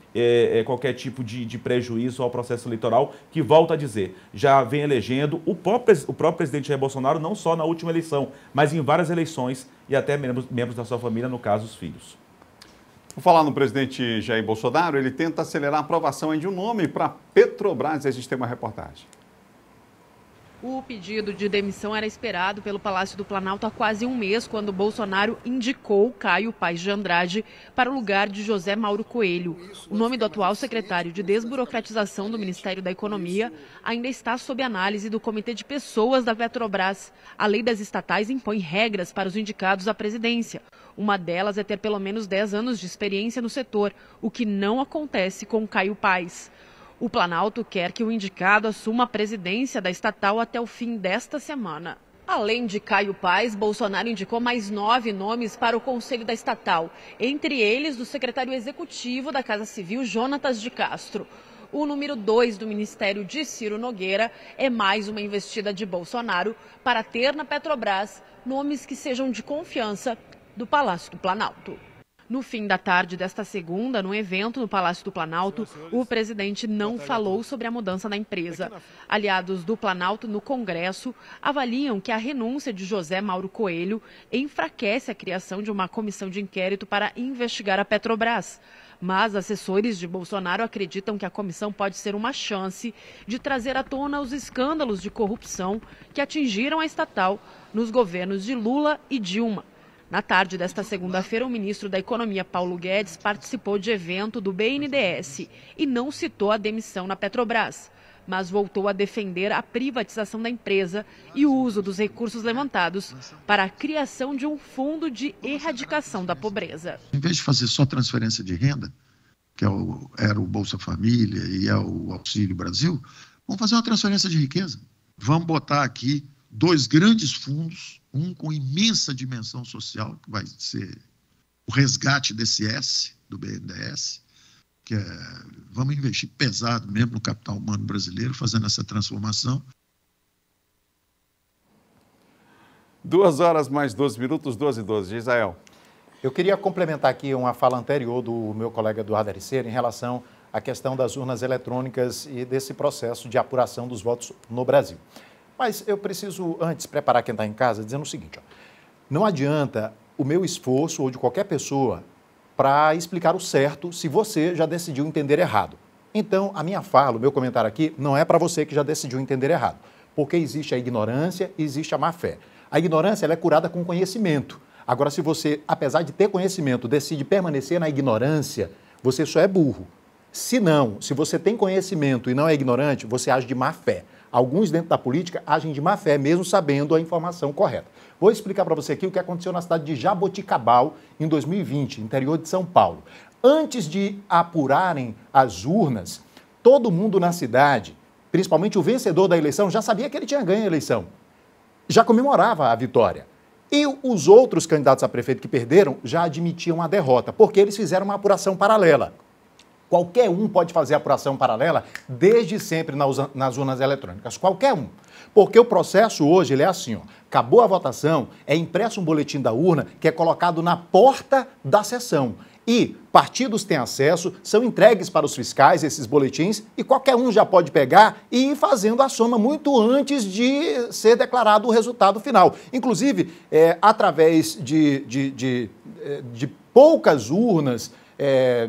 qualquer tipo de prejuízo ao processo eleitoral, que, volto a dizer, já vem elegendo o próprio presidente Jair Bolsonaro, não só na última eleição, mas em várias eleições e até membros da sua família, no caso, os filhos. Vou falar no presidente Jair Bolsonaro, ele tenta acelerar a aprovação de um nome para Petrobras, e a gente tem uma reportagem. O pedido de demissão era esperado pelo Palácio do Planalto há quase um mês, quando Bolsonaro indicou Caio Paes de Andrade para o lugar de José Mauro Coelho. O nome do atual secretário de Desburocratização do Ministério da Economia ainda está sob análise do Comitê de Pessoas da Petrobras. A lei das estatais impõe regras para os indicados à presidência. Uma delas é ter pelo menos 10 anos de experiência no setor, o que não acontece com Caio Paes. O Planalto quer que o indicado assuma a presidência da estatal até o fim desta semana. Além de Caio Paes, Bolsonaro indicou mais 9 nomes para o conselho da estatal, entre eles do secretário executivo da Casa Civil, Jonatas de Castro. O número 2 do ministério de Ciro Nogueira é mais uma investida de Bolsonaro para ter na Petrobras nomes que sejam de confiança do Palácio do Planalto. No fim da tarde desta segunda, num evento no Palácio do Planalto, o presidente não falou sobre a mudança da empresa. Aliados do Planalto no Congresso avaliam que a renúncia de José Mauro Coelho enfraquece a criação de uma comissão de inquérito para investigar a Petrobras. Mas assessores de Bolsonaro acreditam que a comissão pode ser uma chance de trazer à tona os escândalos de corrupção que atingiram a estatal nos governos de Lula e Dilma. Na tarde desta segunda-feira, o ministro da Economia, Paulo Guedes, participou de evento do BNDES e não citou a demissão na Petrobras, mas voltou a defender a privatização da empresa e o uso dos recursos levantados para a criação de um fundo de erradicação da pobreza. Em vez de fazer só transferência de renda, que era o Bolsa Família e é o Auxílio Brasil, vamos fazer uma transferência de riqueza. Vamos botar aqui 2 grandes fundos, um com imensa dimensão social, que vai ser o resgate desse S, do BNDES, que vamos investir pesado mesmo no capital humano brasileiro, fazendo essa transformação. 2 horas mais 12 minutos, 12:12. Israel. Eu queria complementar aqui uma fala anterior do meu colega Eduardo Ericeira em relação à questão das urnas eletrônicas e desse processo de apuração dos votos no Brasil. Mas eu preciso, antes, preparar quem está em casa, dizendo o seguinte, não adianta o meu esforço ou de qualquer pessoa para explicar o certo se você já decidiu entender errado. Então, a minha fala, o meu comentário aqui, não é para você que já decidiu entender errado, porque existe a ignorância e existe a má-fé. A ignorância ela é curada com conhecimento. Agora, se você, apesar de ter conhecimento, decide permanecer na ignorância, você só é burro. Se não, se você tem conhecimento e não é ignorante, você age de má-fé. Alguns dentro da política agem de má fé, mesmo sabendo a informação correta. Vou explicar para você aqui o que aconteceu na cidade de Jaboticabal em 2020, interior de São Paulo. Antes de apurarem as urnas, todo mundo na cidade, principalmente o vencedor da eleição, já sabia que ele tinha ganho a eleição. Já comemorava a vitória. E os outros candidatos a prefeito que perderam já admitiam a derrota, porque eles fizeram uma apuração paralela. Qualquer um pode fazer apuração paralela desde sempre nas urnas eletrônicas. Qualquer um. Porque o processo hoje ele é assim, acabou a votação, é impresso um boletim da urna que é colocado na porta da sessão. E partidos têm acesso, são entregues para os fiscais esses boletins e qualquer um já pode pegar e ir fazendo a soma muito antes de ser declarado o resultado final. Inclusive, através de poucas urnas,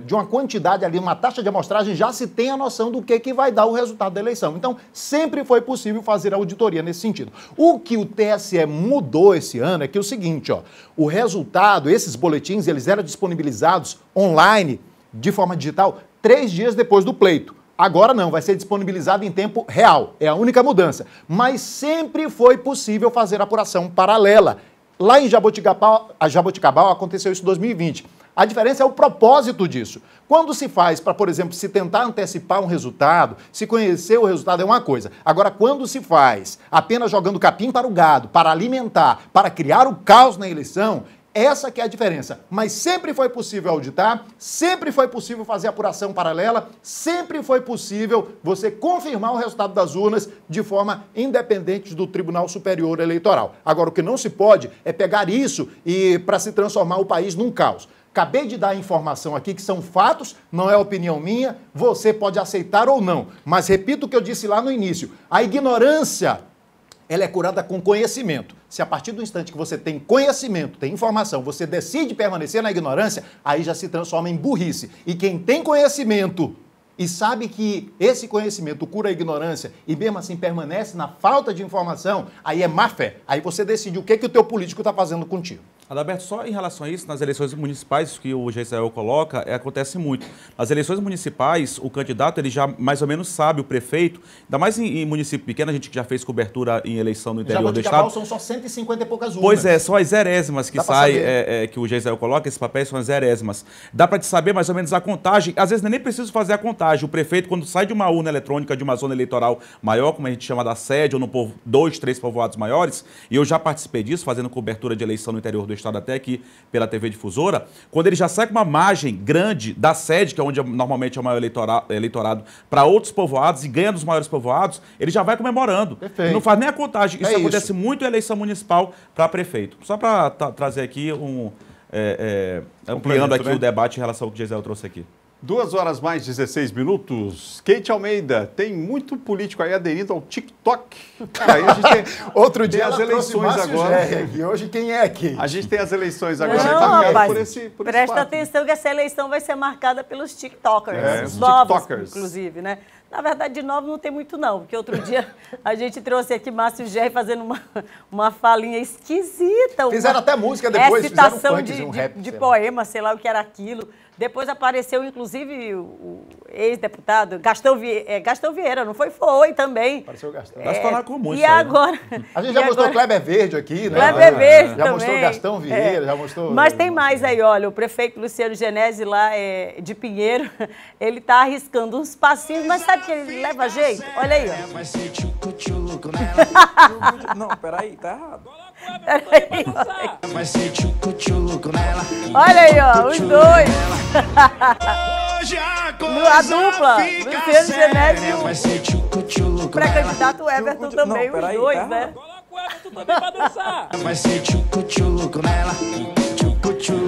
de uma quantidade ali, uma taxa de amostragem, já se tem a noção do que vai dar o resultado da eleição. Então, sempre foi possível fazer auditoria nesse sentido. O que o TSE mudou esse ano é que é o seguinte, o resultado, esses boletins, eles eram disponibilizados online, de forma digital, 3 dias depois do pleito. Agora não, vai ser disponibilizado em tempo real. É a única mudança. Mas sempre foi possível fazer apuração paralela. Lá em Jaboticabal aconteceu isso em 2020. A diferença é o propósito disso. Quando se faz para, por exemplo, se tentar antecipar um resultado, se conhecer o resultado é uma coisa. Agora, quando se faz apenas jogando capim para o gado, para alimentar, para criar o caos na eleição, essa que é a diferença. Mas sempre foi possível auditar, sempre foi possível fazer apuração paralela, sempre foi possível você confirmar o resultado das urnas de forma independente do Tribunal Superior Eleitoral. Agora, o que não se pode é pegar isso e para se transformar o país num caos. Acabei de dar a informação aqui que são fatos, não é opinião minha, você pode aceitar ou não. Mas repito o que eu disse lá no início, a ignorância, ela é curada com conhecimento. Se a partir do instante que você tem conhecimento, tem informação, você decide permanecer na ignorância, aí já se transforma em burrice. E quem tem conhecimento e sabe que esse conhecimento cura a ignorância e mesmo assim permanece na falta de informação, aí é má fé. Aí você decide o que o teu político está fazendo contigo. Adalberto, só em relação a isso, nas eleições municipais que o Geisel coloca, acontece muito. Nas eleições municipais, o candidato ele já mais ou menos sabe, o prefeito, ainda mais em município pequeno, a gente que já fez cobertura em eleição no interior do estado. São só 150 e poucas urnas. Pois é, são as zerésimas que saem, que o Geisel coloca, esses papéis são as zerésimas. Dá para te saber mais ou menos a contagem, às vezes nem preciso fazer a contagem. O prefeito, quando sai de uma urna eletrônica, de uma zona eleitoral maior, como a gente chama da sede, ou no 2, 3 povoados maiores, e eu já participei disso, fazendo cobertura de eleição no interior do estado até aqui pela TV Difusora, quando ele já sai com uma margem grande da sede, que é onde normalmente é o maior eleitorado, para outros povoados e ganha dos maiores povoados, ele já vai comemorando. Perfeito. Não faz nem a contagem. Isso acontece muito em eleição municipal para prefeito. Só para trazer aqui ampliando aqui o debate em relação ao que o Geisel trouxe aqui. 2 horas mais 16 minutos. Kate Almeida, tem muito político aí aderindo ao TikTok. Aí a gente tem outro dia as eleições agora. E hoje quem é aqui? A gente tem as eleições agora. Não, rapaz, por presta atenção que essa eleição vai ser marcada pelos TikTokers, os novos, inclusive, né? Na verdade, de novo, não tem muito não, porque outro dia a gente trouxe aqui Márcio Gerri fazendo uma falinha esquisita. Fizeram até música depois, citação de poema, sei lá o que era aquilo. Depois apareceu, inclusive, o ex-deputado Gastão Vieira, não foi? Foi também. Apareceu o Gastão. Gastão comum, e agora... A gente já mostrou Kleber Verde aqui, né? Kleber Verde também. Já mostrou Gastão Vieira, já mostrou... Mas tem mais aí, olha, o prefeito Luciano Genesi lá de Pinheiro, ele tá arriscando uns passinhos, mas sabe que ele leva jeito? Olha aí, ó. Não, peraí, tá errado. Olha aí, ó, os dois. A dupla, Luciano Genesi e o pré-candidato Everton também, os dois, né?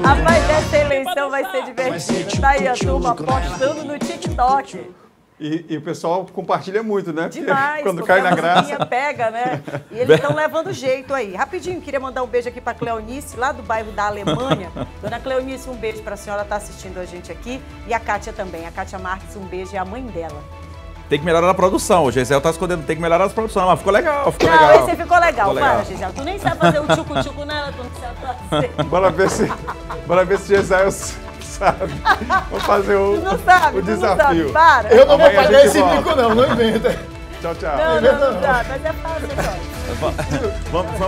Rapaz, essa eleição vai ser divertida. Tá aí a turma apostando no TikTok. E o pessoal compartilha muito, né? Demais, quando cai na graça. Pega, né? E eles estão levando jeito aí. Rapidinho, queria mandar um beijo aqui para Cleonice, lá do bairro da Alemanha. Dona Cleonice, um beijo para a senhora, está assistindo a gente aqui. E a Kátia também. A Kátia Marques, um beijo, é a mãe dela. Tem que melhorar a produção. O Geisel tá escondendo, tem que melhorar a produção. Mas ficou legal, ficou legal. Não, esse ficou legal. Para, Geisel. Tu nem sabe fazer o tchucu-tchucu nela, tu não sabe fazer. Bora ver se Geisel sabe. Vamos fazer o desafio. Não sabe. Para. Eu não vou pagar esse bico não inventa. Tchau, tchau. Não dá, mas é fácil, só. Vamos